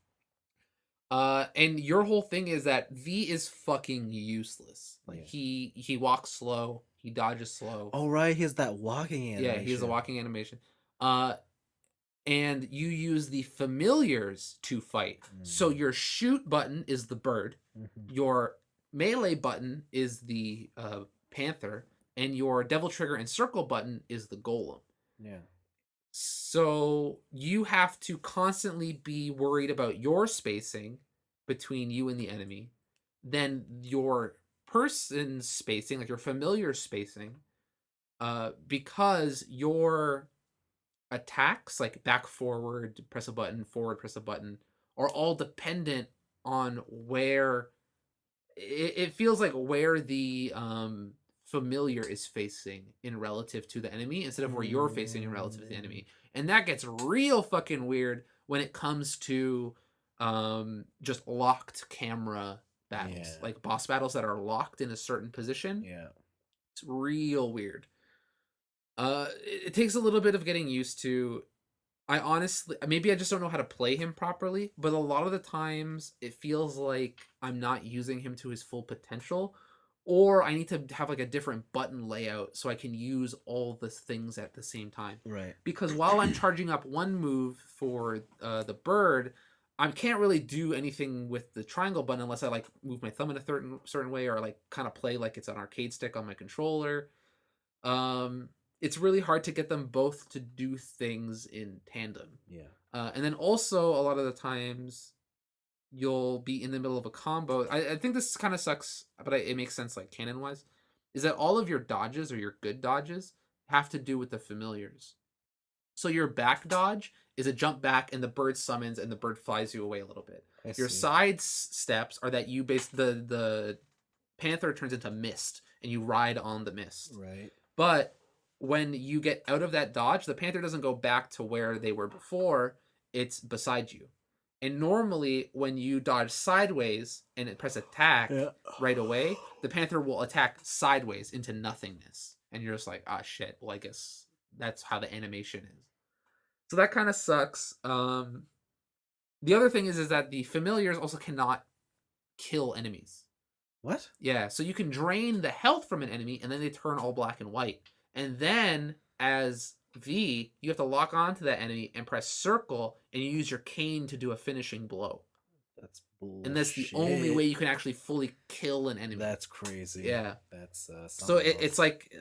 And your whole thing is that V is fucking useless. Like he walks slow, he dodges slow. Oh right, he has that walking animation. Yeah, he has a walking animation. And you use the familiars to fight. So your shoot button is the bird. Your melee button is the panther, and your Devil Trigger and circle button is the golem. Yeah. So you have to constantly be worried about your spacing between you and the enemy, then your person spacing, like your familiar spacing, because your attacks, like back, forward, press a button, forward, press a button, are all dependent on where it feels like where the familiar is facing in relative to the enemy instead of where you're facing in relative to the enemy. And that gets real fucking weird when it comes to just locked camera battles. Like boss battles that are locked in a certain position. Yeah. It's real weird. It takes a little bit of getting used to. I honestly, maybe I just don't know how to play him properly, but a lot of the times it feels like I'm not using him to his full potential, or I need to have like a different button layout so I can use all the things at the same time. Right. Because while I'm charging up one move for the bird, I can't really do anything with the triangle button unless I like move my thumb in a certain way, or like kind of play like it's an arcade stick on my controller. It's really hard to get them both to do things in tandem. Yeah. And then also a lot of the times you'll be in the middle of a combo. I think this kind of sucks, but it makes sense like canon wise. Is that all of your dodges or your good dodges have to do with the familiars? So your back dodge is a jump back and the bird summons and the bird flies you away a little bit. I Your see. side steps are that you base the panther turns into mist and you ride on the mist. Right. But when you get out of that dodge, the panther doesn't go back to where they were before, it's beside you. And normally when you dodge sideways and press attack Yeah. right away, the panther will attack sideways into nothingness. And you're just like, ah shit, well I guess that's how the animation is. So that kind of sucks. The other thing is that the familiars also cannot kill enemies. What? Yeah, so you can drain the health from an enemy and then they turn all black and white. And then as V, you have to lock onto that enemy and press circle and you use your cane to do a finishing blow. That's bullshit. And that's the only way you can actually fully kill an enemy. That's crazy. Yeah. That's so it's like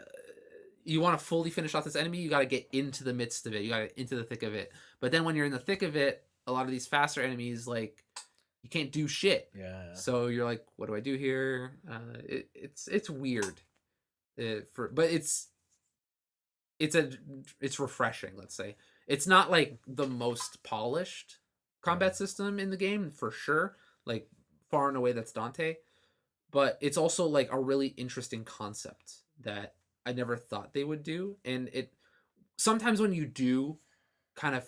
you want to fully finish off this enemy, you got to get into the midst of it. You got to get into the thick of it. But then when you're in the thick of it, a lot of these faster enemies, like, you can't do shit. Yeah. So you're like, what do I do here? It's weird. But it's refreshing, let's say. It's not like the most polished combat system in the game, for sure. Like, far and away that's Dante. But it's also like a really interesting concept that I never thought they would do. And it sometimes when you do kind of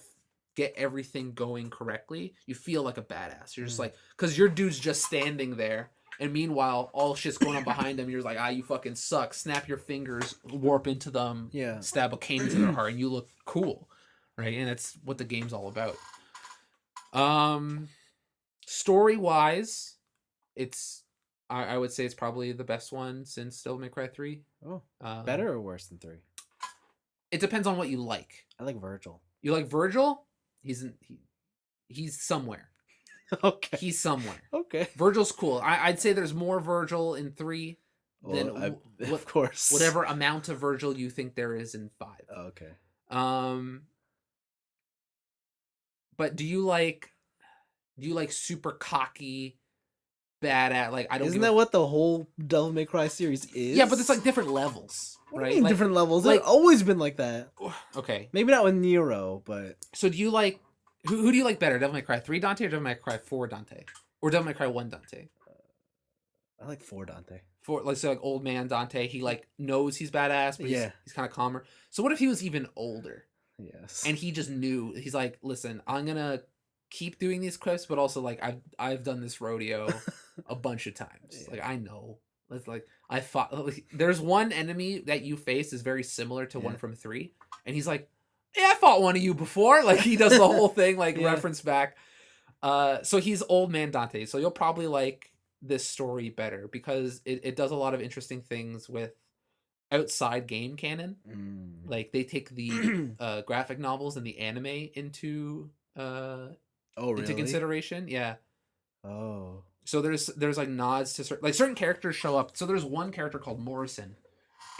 get everything going correctly, you feel like a badass. You're just like, because your dude's just standing there, and meanwhile all shit's going on behind him. You're like, you fucking suck. Snap your fingers, warp into them, stab a cane into their heart, and you look cool, right? And that's what the game's all about. Story wise, it's I would say it's probably the best one since Devil May Cry 3. Oh, better or worse than 3? It depends on what you like. I like Virgil. You like Virgil? He's somewhere. Okay. He's somewhere. Okay. Virgil's cool. I'd say there's more Virgil in 3 than of course, whatever amount of Virgil you think there is in 5. Okay. But do you like super cocky, badass? Like, I don't. Isn't that what the whole Devil May Cry series is? Yeah, but it's like different levels, what right? Do you mean like, different levels. Like, They've always been like that. Okay. Maybe not with Nero, but so do you like who do you like better, Devil May Cry 3 Dante or Devil May Cry 4 Dante, or Devil May Cry 1 Dante? I like 4 Dante. 4, like, so like old man Dante. He like knows he's badass, but he's kind of calmer. So what if he was even older? Yes. And he just knew. He's like, listen, I'm gonna keep doing these clips, but also like I've done this rodeo a bunch of times. Yeah. Like, I know. It's like I fought. Like, there's one enemy that you face is very similar to one from 3, and he's like, yeah, I fought one of you before. Like, he does the whole thing, like reference back. So he's old man Dante. So you'll probably like this story better because it does a lot of interesting things with outside game canon. Like, they take the graphic novels and the anime into into consideration. Yeah. Oh. So there's like nods to certain characters show up. So there's one character called Morrison,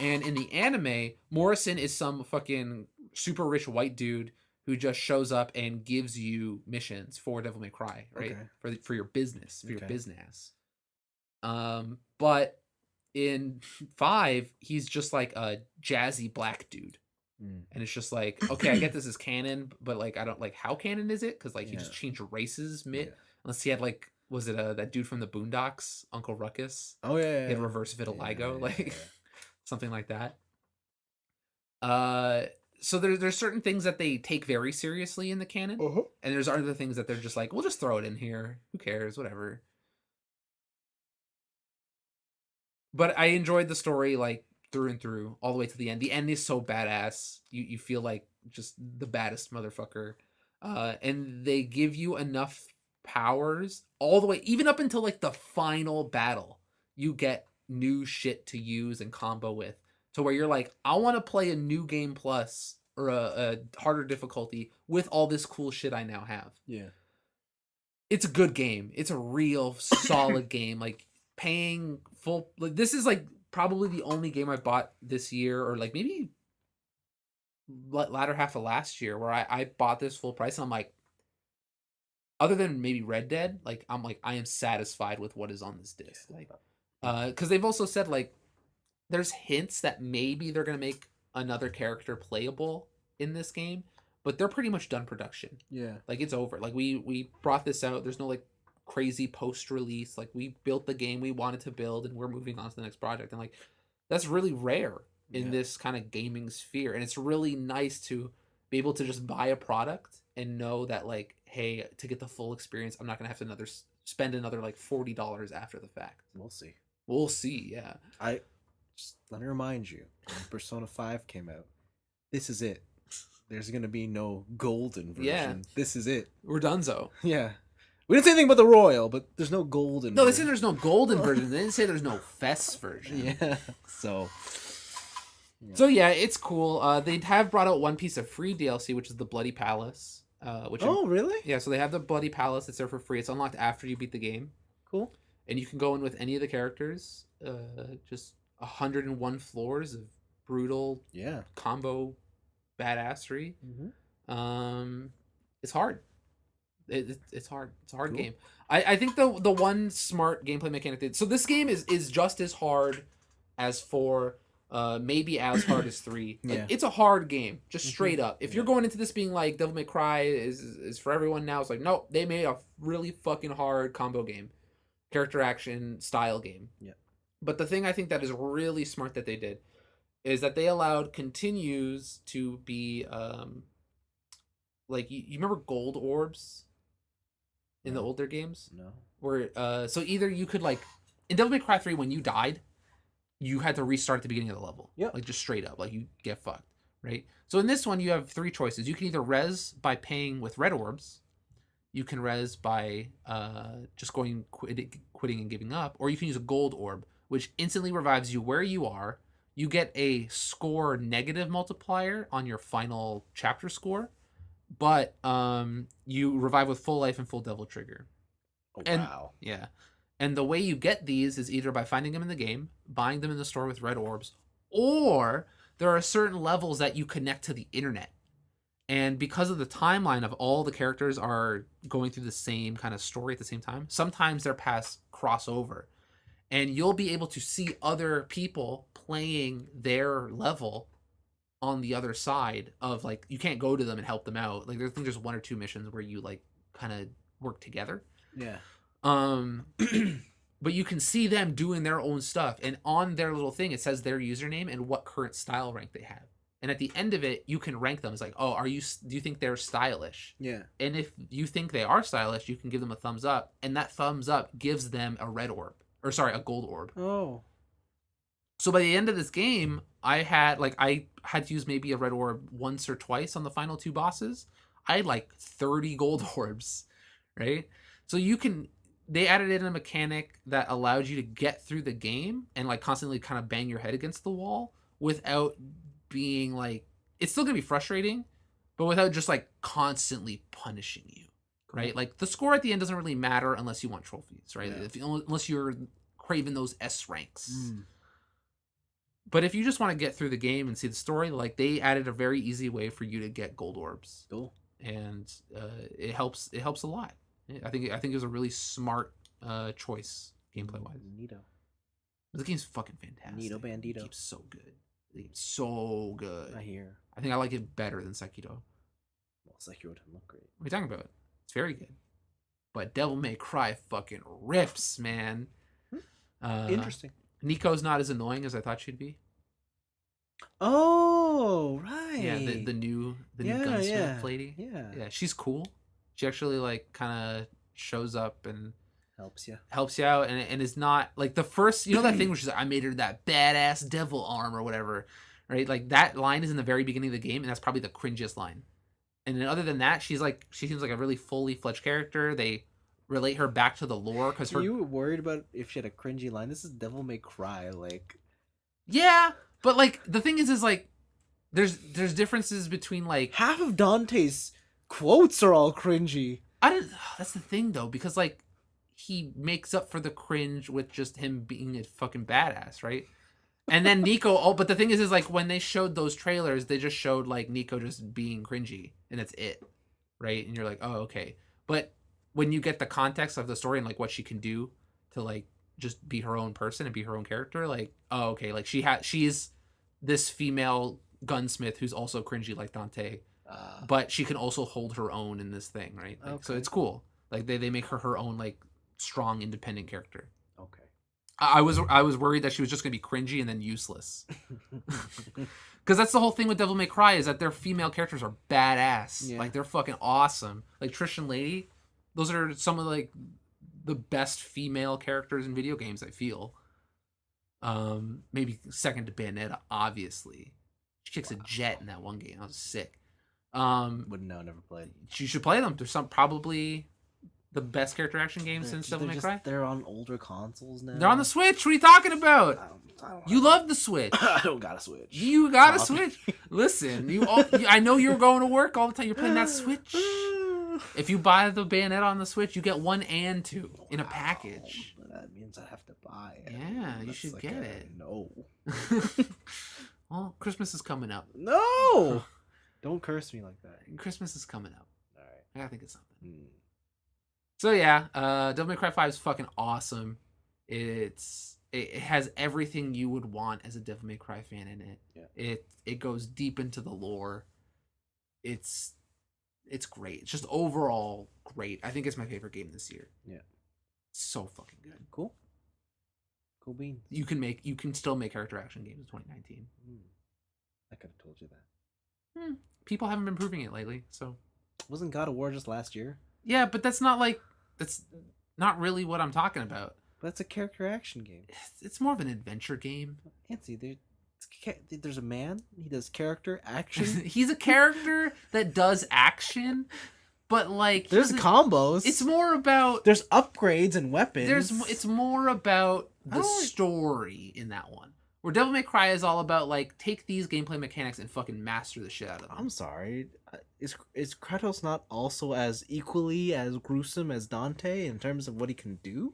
and in the anime, Morrison is some fucking super rich white dude who just shows up and gives you missions for Devil May Cry, right? Okay. For your business, for your business. But in 5, he's just like a jazzy black dude. And it's just like, okay, I get this is canon, but like, I don't like, how canon is it? Because like, he just changed races unless he had like, was it that dude from the Boondocks, Uncle Ruckus? Oh yeah, he had reverse vitiligo, something like that. So there's certain things that they take very seriously in the canon, and there's other things that they're just like, we'll just throw it in here, who cares, whatever. But I enjoyed the story like through and through, all the way to the end. The end is so badass. You feel like just the baddest motherfucker. And they give you enough powers all the way, even up until like the final battle. You get new shit to use and combo with, to where you're like, I want to play a new game plus or a harder difficulty with all this cool shit I now have. Yeah. It's a good game. It's a real solid game. Like, paying full, like, this is like probably the only game I bought this year, or like maybe latter half of last year, where I bought this full price and I'm like, other than maybe Red Dead, like I'm like I am satisfied with what is on this disc. Like, because they've also said like there's hints that maybe they're gonna make another character playable in this game, but they're pretty much done production. Yeah. Like it's over. Like we brought this out. There's no like crazy post release. Like we built the game we wanted to build, and we're moving on to the next project. And like that's really rare in this kind of gaming sphere, and it's really nice to be able to just buy a product and know that like, hey, to get the full experience, I'm not gonna have to spend another like $40 after the fact. We'll see. We'll see. Yeah. Just let me remind you, when Persona 5 came out, this is it. There's gonna be no golden version. Yeah. This is it. We're donezo. Yeah. We didn't say anything about the Royal, but there's no golden No, they version. said there's no golden version. They didn't say there's no fest version. Yeah. So yeah, it's cool. They have brought out one piece of free DLC, which is the Bloody Palace. Really? Yeah, so they have the Bloody Palace. It's there for free. It's unlocked after you beat the game. Cool. And you can go in with any of the characters. Just 101 floors of brutal combo badassery. It's hard. It's hard. It's a hard game. I think the one smart gameplay mechanic so this game is just as hard as 4, maybe as hard as 3. Like, it's a hard game, just straight up. If you're going into this being like Devil May Cry is for everyone now, it's like no, they made a really fucking hard combo game, character action style game. Yeah. But the thing I think that is really smart that they did is that they allowed continues to be like you remember gold orbs in the older games? No. Where so either you could like in Devil May Cry 3 when you died, you had to restart at the beginning of the level. Yeah. Like just straight up. Like you get fucked. Right? So in this one you have 3 choices. You can either res by paying with red orbs, you can res by just quitting and giving up, or you can use a gold orb, which instantly revives you where you are. You get a score negative multiplier on your final chapter score, but you revive with full life and full devil trigger. Oh, wow. Yeah. And the way you get these is either by finding them in the game, buying them in the store with red orbs, or there are certain levels that you connect to the internet. And because of the timeline of all the characters are going through the same kind of story at the same time, sometimes their paths cross over. And you'll be able to see other people playing their level on the other side of like you can't go to them and help them out. Like there's 1 or 2 missions where you like kind of work together. Yeah. But you can see them doing their own stuff, and on their little thing it says their username and what current style rank they have. And at the end of it, you can rank them. It's like, oh, do you think they're stylish? Yeah. And if you think they are stylish, you can give them a thumbs up, and that thumbs up gives them a red orb. Or sorry, a gold orb. Oh. So by the end of this game, I had to use maybe a red orb once or twice on the final 2 bosses. I had like 30 gold orbs, right? So they added in a mechanic that allowed you to get through the game and like constantly kind of bang your head against the wall without being like, it's still gonna be frustrating, but without just like constantly punishing you. Right? Like the score at the end doesn't really matter unless you want trophies, right? Yeah. Unless you're craving those S ranks. But if you just want to get through the game and see the story, like they added a very easy way for you to get gold orbs. Cool. And it helps a lot. I think it was a really smart choice gameplay wise. Neato. The game's fucking fantastic. Neato Bandito. The game's so good. The game's so good. I hear. I think I like it better than Sekiro. Well, Sekiro didn't look great. What are you talking about? It's very good. But Devil May Cry fucking rips, man. Interesting. Nico's not as annoying as I thought she'd be. Oh, right. Yeah, the new gunsmith lady. Yeah, she's cool. She actually like kind of shows up and helps you out, and is not like the first. You know that thing where she's like, I made her that badass devil arm or whatever, right? Like that line is in the very beginning of the game, and that's probably the cringiest line. And then other than that, she seems like a really fully fledged character. They relate her back to the lore because you were worried about if she had a cringy line. This is Devil May Cry, like. Yeah, but like the thing is like there's differences between like half of Dante's quotes are all cringy. That's the thing though, because like he makes up for the cringe with just him being a fucking badass, right? And then Nico, but the thing is like when they showed those trailers, they just showed like Nico just being cringy, and that's it, right? And you're like, oh, okay. But when you get the context of the story and like what she can do to like just be her own person and be her own character, like, oh, okay, like she's this female gunsmith who's also cringy like Dante, but she can also hold her own in this thing, right? Like, so it's cool. Like they make her own like strong independent character. Okay. I was worried that she was just gonna be cringy and then useless. Because that's the whole thing with Devil May Cry, is that their female characters are badass. Yeah. Like, they're fucking awesome. Like Trish and Lady, those are some of like the best female characters in video games, I feel. Maybe second to Bayonetta, obviously. She kicks a jet in that one game. That was sick. Wouldn't know, never played. You should play them. There's some probably the best character action game since Devil May Cry. They're on older consoles now. They're on the Switch. What are you talking about? You love the Switch. I don't got a Switch. You got a Switch? Listen, I know you're going to work all the time. You're playing that Switch. If you buy the Bayonetta on the Switch, you get 1 and 2 in a package. That means I have to buy it. Yeah, you should get it. No. Well, Christmas is coming up. No! Don't curse me like that. Christmas is coming up. All right. I gotta think of something. So yeah, Devil May Cry 5 is fucking awesome. It has everything you would want as a Devil May Cry fan in it. Yeah. It goes deep into the lore. It's great. It's just overall great. I think it's my favorite game this year. Yeah. So fucking good. Cool. Cool beans. You can still make character action games in 2019. I could have told you that. People haven't been proving it lately, so. Wasn't God of War just last year? Yeah, but that's not really what I'm talking about. But it's a character action game. It's more of an adventure game. Nancy, there's a man. He does character action. He's a character that does action, but like there's combos. It's more about there's upgrades and weapons. It's more about the story in that one. Where Devil May Cry is all about like take these gameplay mechanics and fucking master the shit out of them. I'm sorry, is Kratos not also as equally as gruesome as Dante in terms of what he can do?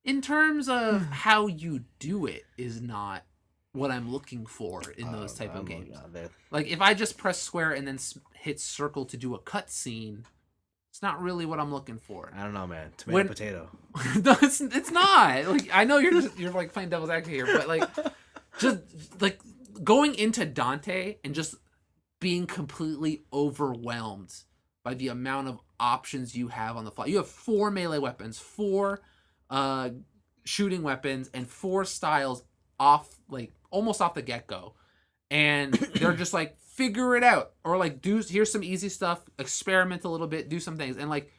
In terms of how you do it is not what I'm looking for in those type of games. Like if I just press square and then hit circle to do a cutscene, it's not really what I'm looking for. I don't know, man. Tomato potato. No, it's not. Like I know you're like playing devil's advocate here, but like just like going into Dante and just being completely overwhelmed by the amount of options you have on the fly. You have 4 melee weapons, 4 shooting weapons, and 4 styles off, like almost off the get-go, and they're just like figure it out, or like here's some easy stuff, experiment a little bit, do some things, and like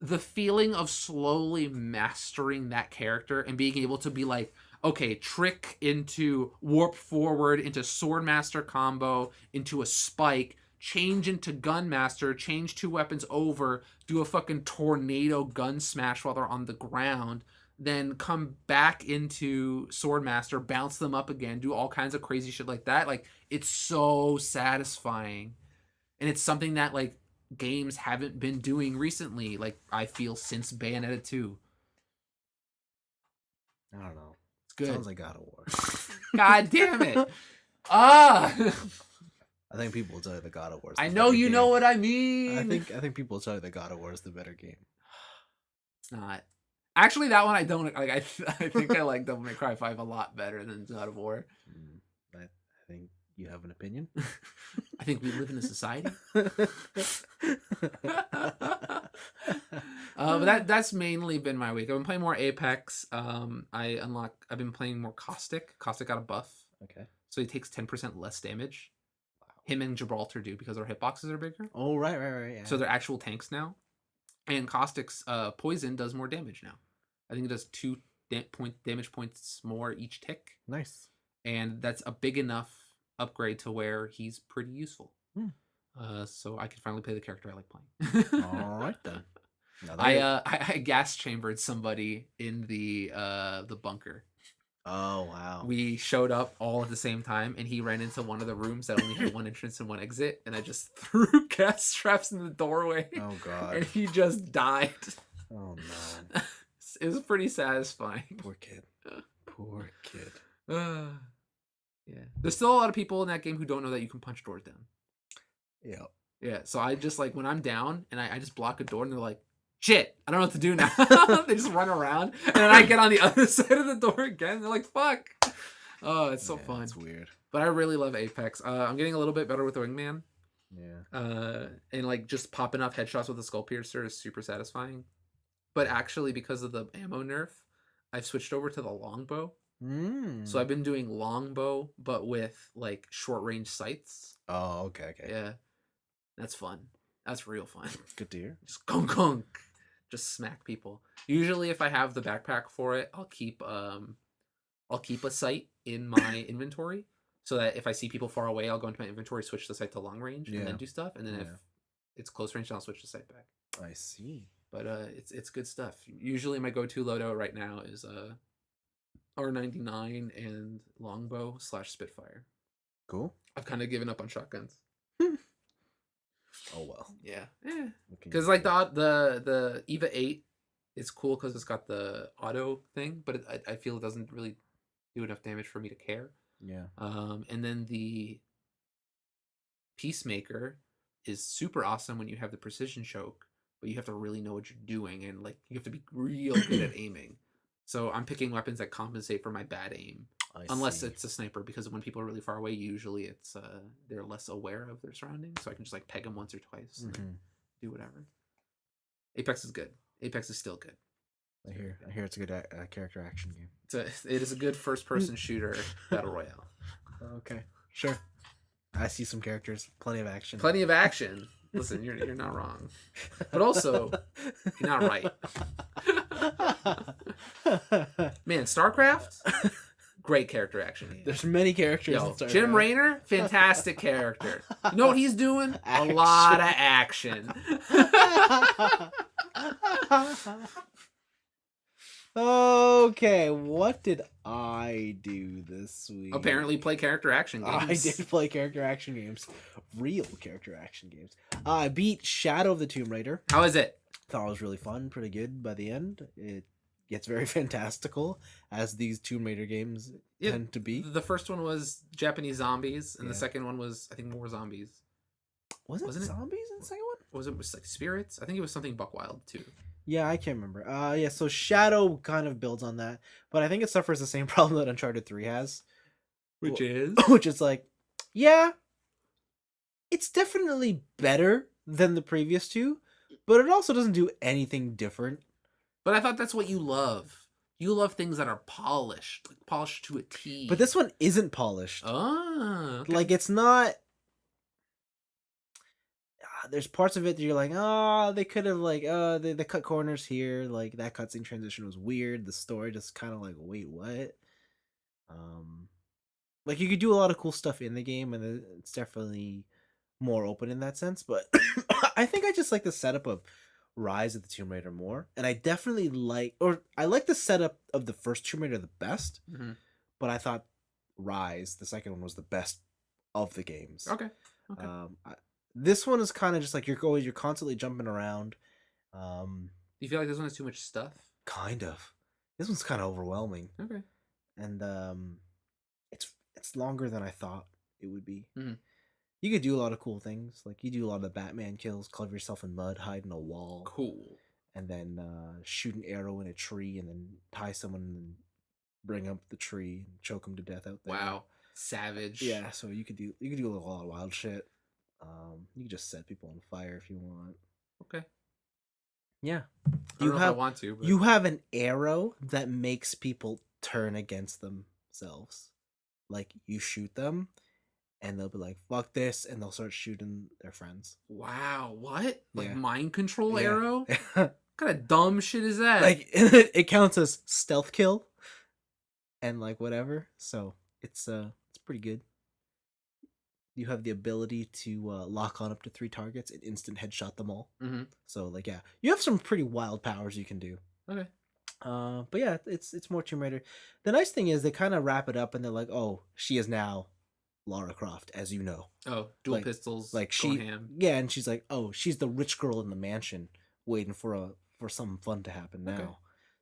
the feeling of slowly mastering that character and being able to be like, okay, trick into warp forward into swordmaster combo into a spike, change into gunmaster, change 2 weapons over, do a fucking tornado gun smash while they're on the ground, then come back into swordmaster, bounce them up again, do all kinds of crazy shit like that. Like it's so satisfying, and it's something that like games haven't been doing recently, like I feel since Bayonetta 2. I don't know. It's good. Sounds like God of War. God damn it. I think people will tell you the God of War. I know you know what I mean. I think people will tell you the God of War is the better game. It's not. Actually, that one I don't like. I think I like Devil May Cry 5 a lot better than God of War. I think you have an opinion. I think we live in a society. But that's mainly been my week. I've been playing more Apex. I've been playing more Caustic. Caustic got a buff. Okay. So he takes 10% less damage. Wow. Him and Gibraltar do because their hitboxes are bigger. Oh, right. Yeah. So they're actual tanks now. And Caustic's poison does more damage now. I think it does 2 damage points more each tick. Nice. And that's a big enough upgrade to where he's pretty useful. So I can finally play the character I like playing. All right then. I gas chambered somebody in the bunker. Oh wow. We showed up all at the same time, and he ran into one of the rooms that only had 1 entrance and 1 exit, and I just threw gas traps in the doorway. Oh god. And he just died. Oh no. It was pretty satisfying. Poor kid. Poor kid. Yeah. There's still a lot of people in that game who don't know that you can punch doors down. Yeah. Yeah. So I just like when I'm down and I just block a door and they're like, shit, I don't know what to do now. They just run around, and then I get on the other side of the door again. They're like, fuck. Oh, it's so fun. It's weird. But I really love Apex. I'm getting a little bit better with the Wingman. Yeah. And like just popping off headshots with the Skull Piercer is super satisfying. But actually, because of the ammo nerf, I've switched over to the longbow. So I've been doing longbow, but with like short range sights. Oh, okay. Yeah, that's fun. That's real fun. Good to hear. Just gunk gunk, just smack people. Usually, if I have the backpack for it, I'll keep a sight in my inventory, so that if I see people far away, I'll go into my inventory, switch the sight to long range, and then do stuff. And then if it's close range, then I'll switch the sight back. I see. But it's good stuff. Usually, my go-to loadout right now is R99 and longbow / Spitfire. Cool. I've kind of given up on shotguns. Oh well. Yeah. Because like the Eva 8 is cool because it's got the auto thing, but I feel it doesn't really do enough damage for me to care. Yeah. And then the Peacemaker is super awesome when you have the precision choke, but you have to really know what you're doing, and like you have to be real good at aiming. So I'm picking weapons that compensate for my bad aim. Unless it's a sniper, because when people are really far away, usually it's they're less aware of their surroundings, so I can just like peg them once or twice and do whatever. Apex is good. Apex is still good. I hear it's a good character action game. It is a good first-person shooter battle royale. Okay, sure. I see some characters, plenty of action. Plenty of action. Listen, you're not wrong, but also you're not right. Man, StarCraft. Great character action game. There's many characters. Yo, Jim Raynor, fantastic character. You know what he's doing? Action. A lot of action. Okay, what did I do this week? Apparently play character action games. I did play character action games. Real character action games. I beat Shadow of the Tomb Raider. How is it? Thought it was really fun, pretty good by the end. It gets very fantastical, as these Tomb Raider games tend to be. The first one was Japanese zombies, and the second one was, I think, more zombies. Wasn't it zombies in the second one? Was it like spirits? I think it was something Buckwild too. Yeah, I can't remember. Yeah, so Shadow kind of builds on that, but I think it suffers the same problem that Uncharted 3 has. Which is? Which is like, yeah, it's definitely better than the previous two, but it also doesn't do anything different. But I thought that's what you love. You love things that are polished, like polished to a T. But this one isn't polished. Oh, okay. Like, it's not... There's parts of it that you're like, oh, they could have, like, they cut corners here. Like, that cutscene transition was weird. The story just kind of like, wait, what? Like, you could do a lot of cool stuff in the game, and it's definitely more open in that sense. But I think I just like the setup of Rise of the Tomb Raider more. And I definitely I like the setup of the first Tomb Raider the best. Mm-hmm. But I thought Rise, the second one, was the best of the games. Okay. This one is kind of just like you're constantly jumping around. Do you feel like this one has too much stuff? Kind of. This one's kind of overwhelming. Okay. And it's longer than I thought it would be. Mm-hmm. You could do a lot of cool things. Like, you do a lot of the Batman kills, cover yourself in mud, hide in a wall. Cool. And then shoot an arrow in a tree, and then tie someone and bring up the tree and choke them to death out there. Wow. Savage. Yeah, so you could do a lot of wild shit. You can just set people on fire if you want. Okay. Yeah. I don't know if I want to. But... You have an arrow that makes people turn against themselves. Like, you shoot them, and they'll be like, fuck this, and they'll start shooting their friends. Wow, what? Like, yeah. Mind control arrow? What kind of dumb shit is that? Like, it counts as stealth kill, and like whatever. So it's pretty good. You have the ability to lock on up to 3 targets and instant headshot them all. Mm-hmm. So, like, yeah, you have some pretty wild powers you can do. Okay. But yeah, it's more Tomb Raider. The nice thing is they kind of wrap it up and they're like, oh, she is now Lara Croft, as you know. Oh, dual pistols. Like, ham. Yeah, and she's like, oh, she's the rich girl in the mansion waiting for something fun to happen now. Okay.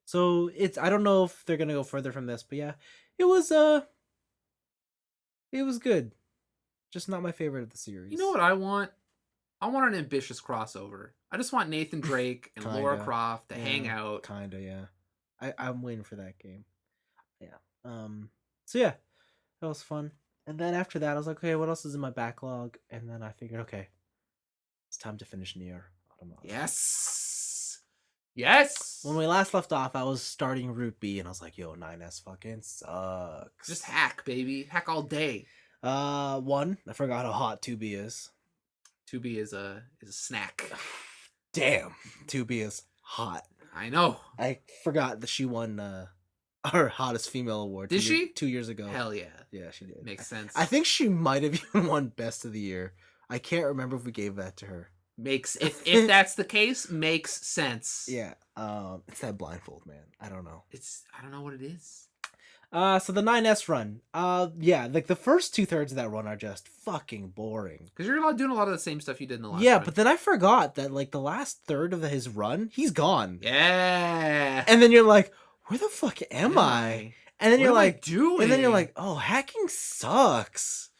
So I don't know if they're gonna go further from this, but yeah, it was good. Just not my favorite of the series. You know what I want? I want an ambitious crossover. I just want Nathan Drake and Laura Kinda. Croft to hang Yeah. out. Kinda, yeah. I'm waiting for that game. Yeah. So yeah, that was fun. And then after that, I was like, okay, what else is in my backlog? And then I figured, okay, it's time to finish Nier Automata. Yes. Yes. When we last left off, I was starting Route B, and I was like, yo, 9S fucking sucks. Just hack, baby. Hack all day. One, I forgot how hot 2B is. 2B is a snack. Damn, 2B is hot. I know. I forgot that she won her hottest female award. Did she? 2 years ago. Hell yeah. Yeah, she did. Makes sense. I think she might have even won Best of the Year. I can't remember if we gave that to her. Makes if that's the case, makes sense. Yeah. It's that blindfold, man. I don't know. I don't know what it is. So the 9S run. Yeah, like the first 2/3 of that run are just fucking boring. Because you're doing a lot of the same stuff you did in the last Yeah, run. but then I forgot that like the last third of his run, he's gone. Yeah. And then you're like, where the fuck am I? And then what you're am like, I doing? And then you're like, oh, hacking sucks.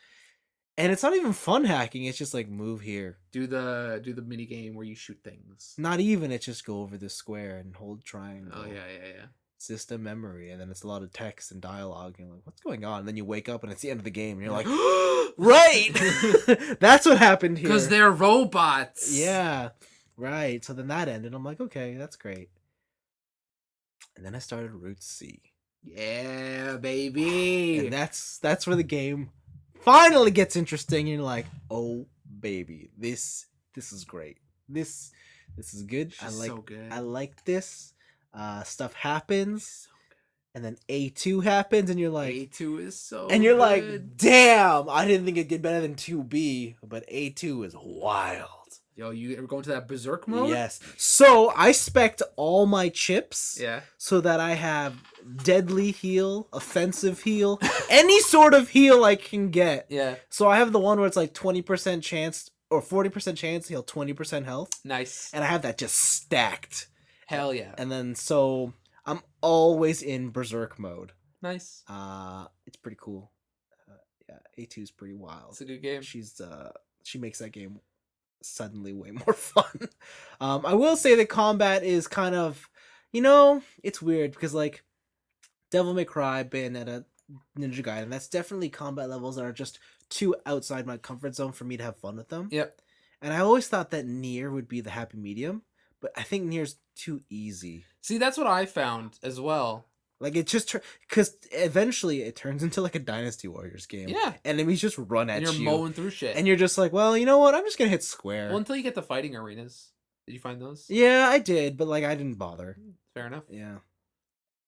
And it's not even fun hacking. It's just like move here. Do the mini game where you shoot things. Not even. It's just go over this square and hold triangle. Oh yeah. System memory, and then it's a lot of text and dialogue. And you're like, what's going on? And then you wake up and it's the end of the game, and you're like, right. That's what happened here. Because they're robots. Yeah, right. So then that ended. I'm like, okay, that's great. And then I started Route C. Yeah, baby. And that's where the game finally gets interesting. And you're like, oh baby, this is great. This is good. So good. I like this. Stuff happens. So and then A2 happens, and you're like, A2 is so and you're good. like, damn, I didn't think it'd get better than 2B, but A2 is wild. Yo, you ever go into that berserk mode? Yes. So I spec'd all my chips. Yeah. So that I have deadly heal, offensive heal, any sort of heal I can get. Yeah. So I have the one where it's like 20% chance or 40% chance to heal 20% health. Nice. And I have that just stacked. Hell yeah. And then so I'm always in berserk mode. Nice. It's pretty cool. Yeah, A2 is pretty wild. It's a good game. She makes that game suddenly way more fun. I will say that combat is kind of, it's weird because like Devil May Cry, Bayonetta, Ninja Gaiden, that's definitely combat levels that are just too outside my comfort zone for me to have fun with them. Yep. And I always thought that Nier would be the happy medium, but I think Nier's too easy. See, that's what I found as well. Like it just because eventually it turns into like a Dynasty Warriors game. Yeah. Enemies just run at and you're you. mowing through shit. And you're just like, well, you know what? I'm just gonna hit square. Well, until you get the fighting arenas. Did you find those? Yeah, I did, but like I didn't bother. Fair enough. Yeah.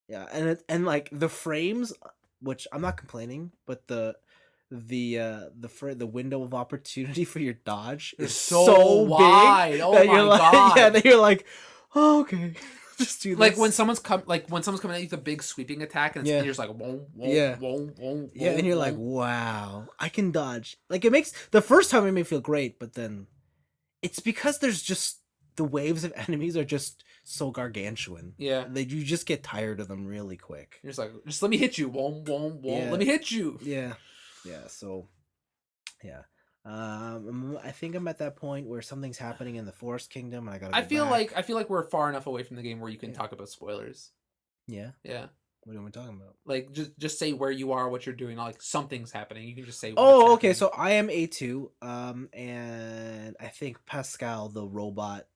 Yeah, and like the frames, which I'm not complaining, but the window of opportunity for your dodge is so wide. big Oh that my you're like, god! Yeah, that you're like, oh, okay, just do this. Like when someone's coming at you with a big sweeping attack, and, and you're just like, whoa, yeah, and you're like, wow, I can dodge. Like it makes the first time it may feel great, but then it's because there's just the waves of enemies are just so gargantuan. Yeah, like you just get tired of them really quick. You're just like, just let me hit you. Yeah. Let me hit you. Yeah. So, yeah. I think I'm at that point where something's happening in the Forest Kingdom, and I gotta. I feel like we're far enough away from the game where you can talk about spoilers. Yeah. Yeah. What are we talking about? Like just say where you are, what you're doing. Like something's happening. You can just say. Oh, okay. So I am A2. And I think Pascal, the robot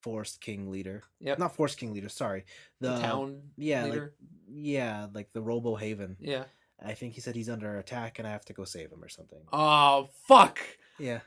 Forest King leader. Yep. Not Forest King leader. Sorry. The town. Yeah. Leader? Like the Robo Haven. Yeah. I think he said he's under attack, and I have to go save him or something. Oh fuck! Yeah.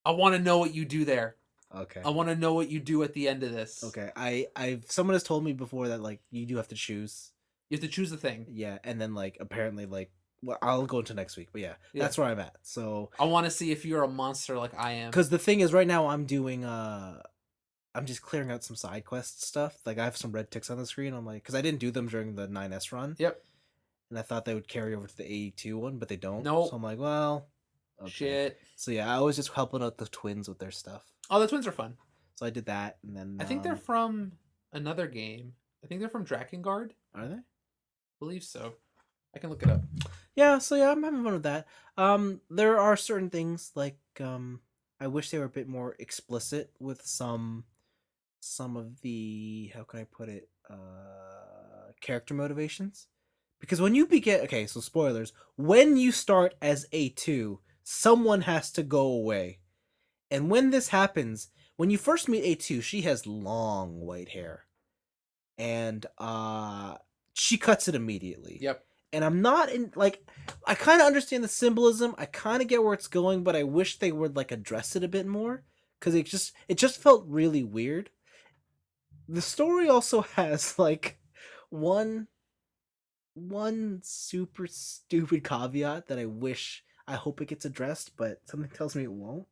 I want to know what you do there. Okay. I want to know what you do at the end of this. Okay. Someone has told me before that like you do have to choose. You have to choose the thing. Yeah, and then like apparently like well, I'll go into next week, but yeah, that's where I'm at. So I want to see if you're a monster like I am. Because the thing is, right now I'm doing I'm just clearing out some side quest stuff. Like I have some red ticks on the screen. I'm like, because I didn't do them during the 9S run. Yep. And I thought they would carry over to the A2 one, but they don't. Nope. So I'm like, well, okay. Shit. So yeah, I was just helping out the twins with their stuff. Oh, the twins are fun. So I did that, and then I think they're from another game. I think they're from Drakengard. Are they? I believe so. I can look it up. Yeah. So yeah, I'm having fun with that. There are certain things like I wish they were a bit more explicit with some of the, how can I put it, character motivations. Because when you begin, okay, so spoilers, when you start as A2, someone has to go away. And when this happens, when you first meet A2, she has long white hair. And she cuts it immediately. Yep. And I'm not in, like, I kind of understand the symbolism. I kind of get where it's going, but I wish they would like address it a bit more, cuz it just felt really weird. The story also has like one super stupid caveat that I hope it gets addressed, but something tells me it won't.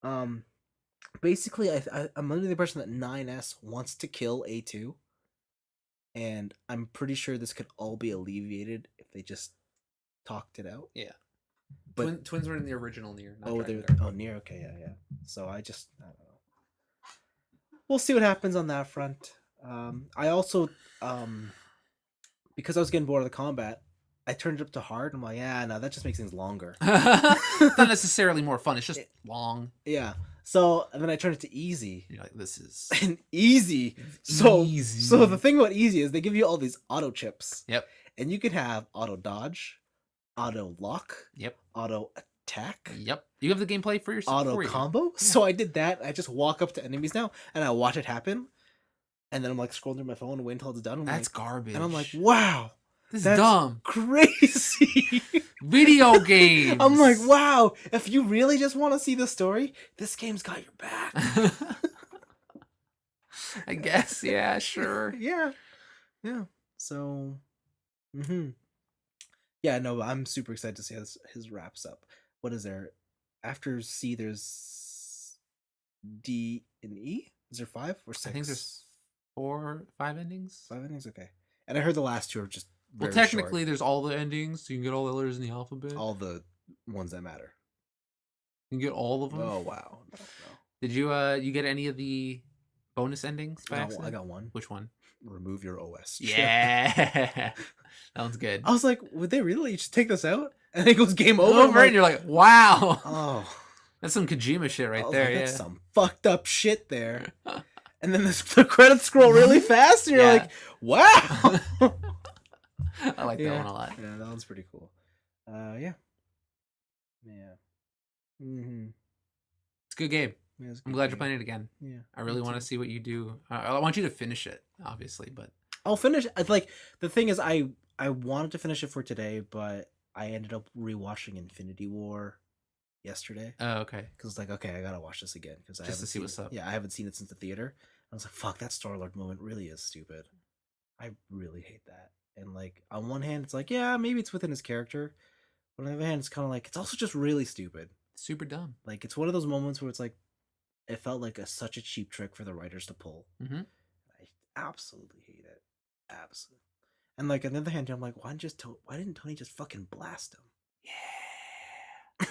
Um Basically I'm under the impression that 9S wants to kill A2, and I'm pretty sure this could all be alleviated if they just talked it out. Yeah. But Twins were in the original Nier. Not Nier. Okay, yeah. So I don't know. We'll see what happens on that front. I also because I was getting bored of the combat, I turned it up to hard. I'm like, yeah, no, that just makes things longer. Not necessarily more fun. It's just long. Yeah. So and then I turned it to easy. You're like, this is easy. So the thing about easy is they give you all these auto chips. Yep. And you can have auto dodge, auto lock. Yep. Auto attack. Yep. You have the gameplay for yourself. Auto combo. Yeah. So I did that. I just walk up to enemies now and I watch it happen. And then I'm like scrolling through my phone and wait until it's done. That's garbage. And I'm like, wow. This is dumb. Crazy. Video games. I'm like, wow. If you really just want to see the story, this game's got your back. I guess. Yeah, sure. Yeah. So, yeah, no, I'm super excited to see how his wraps up. What is there? After C, there's D and E? Is there 5 or 6? I think there's 5 endings. 5 endings? Okay. And I heard the last 2 are just very technically, short. there's all the endings. So you can get all the letters in the alphabet. All the ones that matter. You can get all of them? Oh, wow. No. Did you get any of the bonus endings by accident? I got one. Which one? Remove your OS. Yeah. That one's good. I was like, would they really just take this out? And it goes game over. And you're like, wow. Oh. That's some Kojima shit right there. Like, that's some fucked up shit there. And then the credits scroll really fast, and you're like, wow. I like that one a lot. Yeah, that one's pretty cool. Yeah. Mm-hmm. It's a good game. Yeah, I'm glad you're playing it again. Yeah. I really want to see what you do. I want you to finish it, obviously, but I'll finish. Like, the thing is, I wanted to finish it for today, but I ended up rewatching Infinity War yesterday. Oh, okay. Because like, okay, I gotta watch this again because I just to see what's up. Yeah, I haven't seen it since the theater. I was like, fuck, that Star-Lord moment really is stupid. I really hate that. And like, on one hand, it's like, yeah, maybe it's within his character. But on the other hand, it's kind of like, it's also just really stupid. Super dumb. Like, it's one of those moments where it's like, it felt like such a cheap trick for the writers to pull. Mm-hmm. I absolutely hate it. Absolutely. And like, on the other hand, I'm like, why didn't Tony just fucking blast him? Yeah.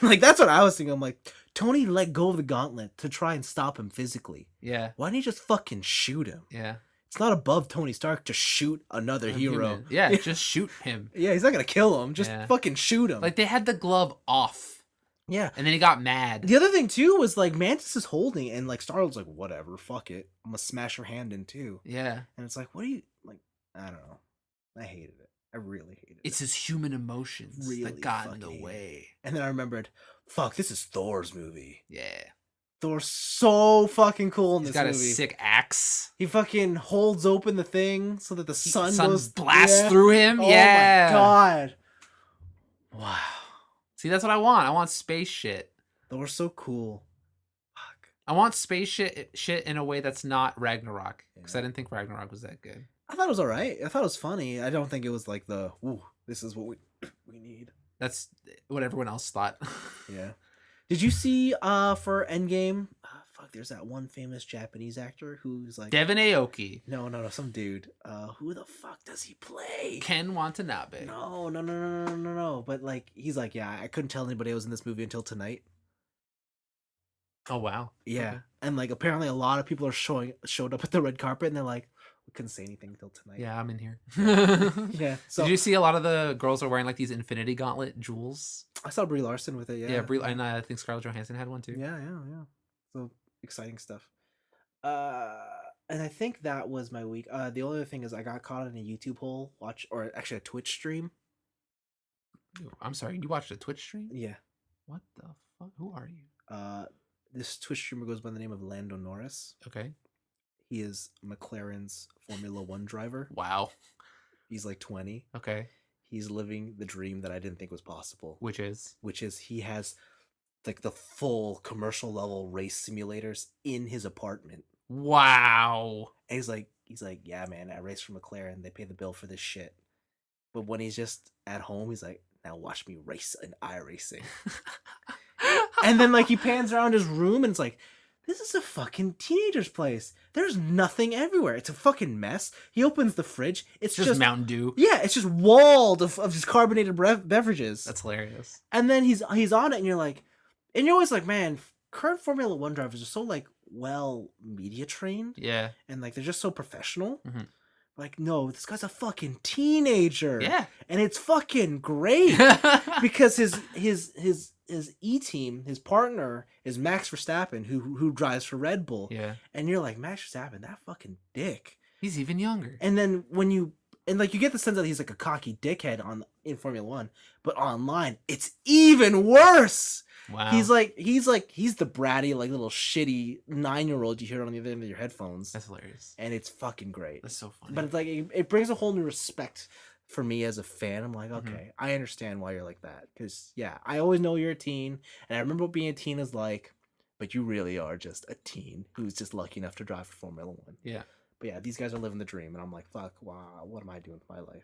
Like, that's what I was thinking. I'm like, Tony let go of the gauntlet to try and stop him physically. Yeah. Why didn't he just fucking shoot him? Yeah. It's not above Tony Stark to shoot another hero. Yeah, just shoot him. Yeah, he's not gonna kill him. Just fucking shoot him. Like, they had the glove off. Yeah. And then he got mad. The other thing, too, was, like, Mantis is holding, and, like, Star-Lord's like, whatever, fuck it. I'm gonna smash her hand in, too. Yeah. And it's like, what do you, like, I don't know. I hated it. I really hated it. It's his human emotions that got in the way. And then I remembered, fuck, this is Thor's movie. Yeah. Thor's so fucking cool in this movie. He's got a sick axe. He fucking holds open the thing so that the sun goes blasts through him. Oh yeah. my god. Wow. See, that's what I want. I want space shit. Thor's so cool. Fuck. I want space shit in a way that's not Ragnarok. Because I didn't think Ragnarok was that good. I thought it was alright. I thought it was funny. I don't think it was like this is what we need. That's what everyone else thought. Yeah. Did you see for Endgame? Fuck, there's that one famous Japanese actor who's like Devin Aoki. No, some dude. Who the fuck does he play? Ken Watanabe. No. But like, he's like, yeah, I couldn't tell anybody I was in this movie until tonight. Oh wow. Yeah, okay. And like, apparently a lot of people are showed up at the red carpet, and they're like, couldn't say anything until tonight. Yeah, I'm in here. Yeah. So did you see a lot of the girls are wearing like these Infinity Gauntlet jewels? I saw Brie Larson with it. Yeah. Yeah, and I think Scarlett Johansson had one too. Yeah. So exciting stuff. And I think that was my week. The only other thing is I got caught in a YouTube hole or actually a Twitch stream. I'm sorry, you watched a Twitch stream? Yeah. What the fuck? Who are you? This Twitch streamer goes by the name of Lando Norris. Okay. He is McLaren's Formula One driver. Wow. He's like 20. Okay. He's living the dream that I didn't think was possible. Which is he has like the full commercial level race simulators in his apartment. Wow. And he's like, yeah, man, I race for McLaren. They pay the bill for this shit. But when he's just at home, he's like, now watch me race in iRacing. And then like he pans around his room and it's like, this is a fucking teenager's place. There's nothing everywhere. It's a fucking mess. He opens the fridge. It's just Mountain Dew. Yeah, it's just walled of just carbonated beverages. That's hilarious. And then he's on it and you're always like, man, current Formula One drivers are so like well media trained. Yeah. And like they're just so professional. Mm-hmm. Like, no, this guy's a fucking teenager. Yeah. And it's fucking great. Because his E-team, his partner, is Max Verstappen, who drives for Red Bull. Yeah. And you're like, Max Verstappen, that fucking dick. He's even younger. And then you get the sense that he's like a cocky dickhead in Formula One, but online it's even worse. Wow. He's the bratty, like little shitty 9-year-old you hear on the other end of your headphones. That's hilarious. And it's fucking great. That's so funny. But it's like it brings a whole new respect for me as a fan. I'm like, okay, I understand why you're like that. Because yeah, I always know you're a teen, and I remember what being a teen is like. But you really are just a teen who's just lucky enough to drive for Formula One. Yeah. But yeah, these guys are living the dream, and I'm like, fuck, wow, what am I doing with my life?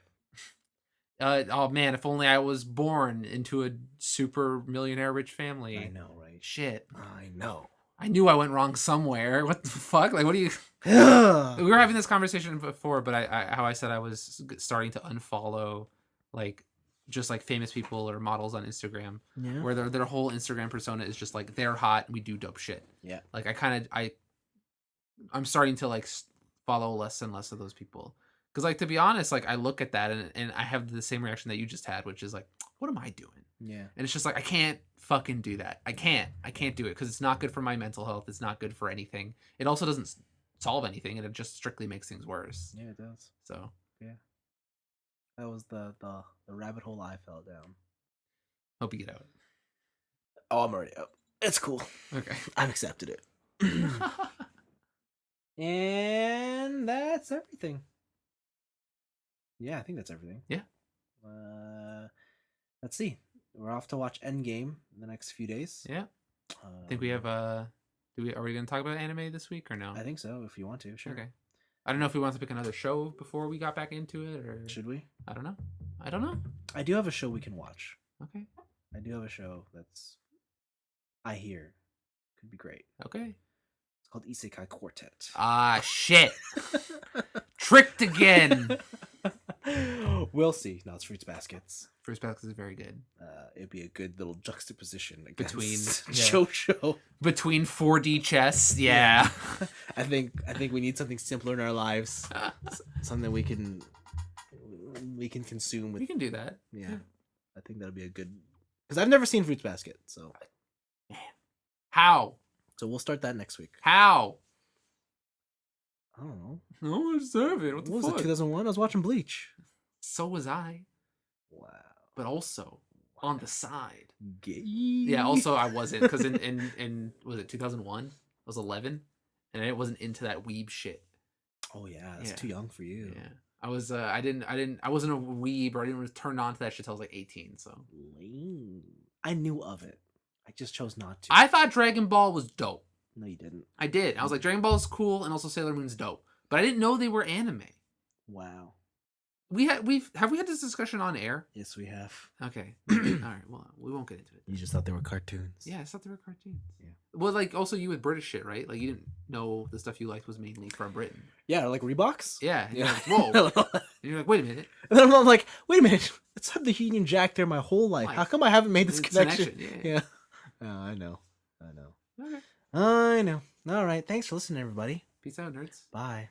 Oh man, if only I was born into a super millionaire rich family. I know, right? Shit. I know. I knew I went wrong somewhere. What the fuck? Like, what do you? We were having this conversation before, but how I said I was starting to unfollow, like, just like famous people or models on Instagram, where their whole Instagram persona is just like they're hot and we do dope shit. Yeah. Like I'm starting to like follow less and less of those people. Because, like, to be honest, like, I look at that and I have the same reaction that you just had, which is like, what am I doing? Yeah. And it's just like, I can't fucking do that. I can't do it because it's not good for my mental health. It's not good for anything. It also doesn't solve anything, and it just strictly makes things worse. Yeah, it does. So. Yeah. That was the rabbit hole I fell down. Hope you get out. Oh, I'm already out. It's cool. Okay. I've accepted it. And that's everything. Yeah, I think that's everything. Yeah. Let's see. We're off to watch Endgame in the next few days. Yeah. I think we have are we going to talk about anime this week or no? I think so, if you want to. Sure. Okay. I don't know if we want to pick another show before we got back into it, or should we? I don't know. I do have a show we can watch. Okay. I do have a show that's I hear could be great. Okay. It's called Isekai Quartet. Ah, shit. Tricked again. We'll see. No, it's Fruits Baskets. Fruits Baskets is very good. It'd be a good little juxtaposition between JoJo. Between 4D chess. Yeah. I think we need something simpler in our lives. Something we can consume with. We can do that. Yeah. I think that'll be a good, because I've never seen Fruits Basket, so. Man. How? So we'll start that next week. How? I don't know. No, I deserve it. What the fuck? Was it 2001? I was watching Bleach. So was I. Wow. But also on the side. Gay. Yeah. Also, I wasn't, because in was it 2001? I was 11, and I wasn't into that weeb shit. Oh yeah, that's too young for you. Yeah. I was. I wasn't a weeb, or I didn't turn on to that shit till I was like 18. So. Lame. I knew of it. I just chose not to. I thought Dragon Ball was dope. No, you didn't. I did. I was like, Dragon Ball is cool, and also Sailor Moon's dope. But I didn't know they were anime. Wow. Have we had this discussion on air? Yes, we have. Okay. All right. Well, we won't get into it. You just thought they were cartoons. Yeah, I thought they were cartoons. Yeah. Well, like, also you with British shit, right? Like, you didn't know the stuff you liked was mainly from Britain. Yeah, like Reeboks. Yeah. Yeah. Like, whoa. And you're like, wait a minute. And then I'm like, wait a minute. It's had the Union Jack there my whole life. How come I haven't made this connection? Yeah. Oh, I know. Okay. I know. All right. Thanks for listening, everybody. Peace out, nerds. Bye.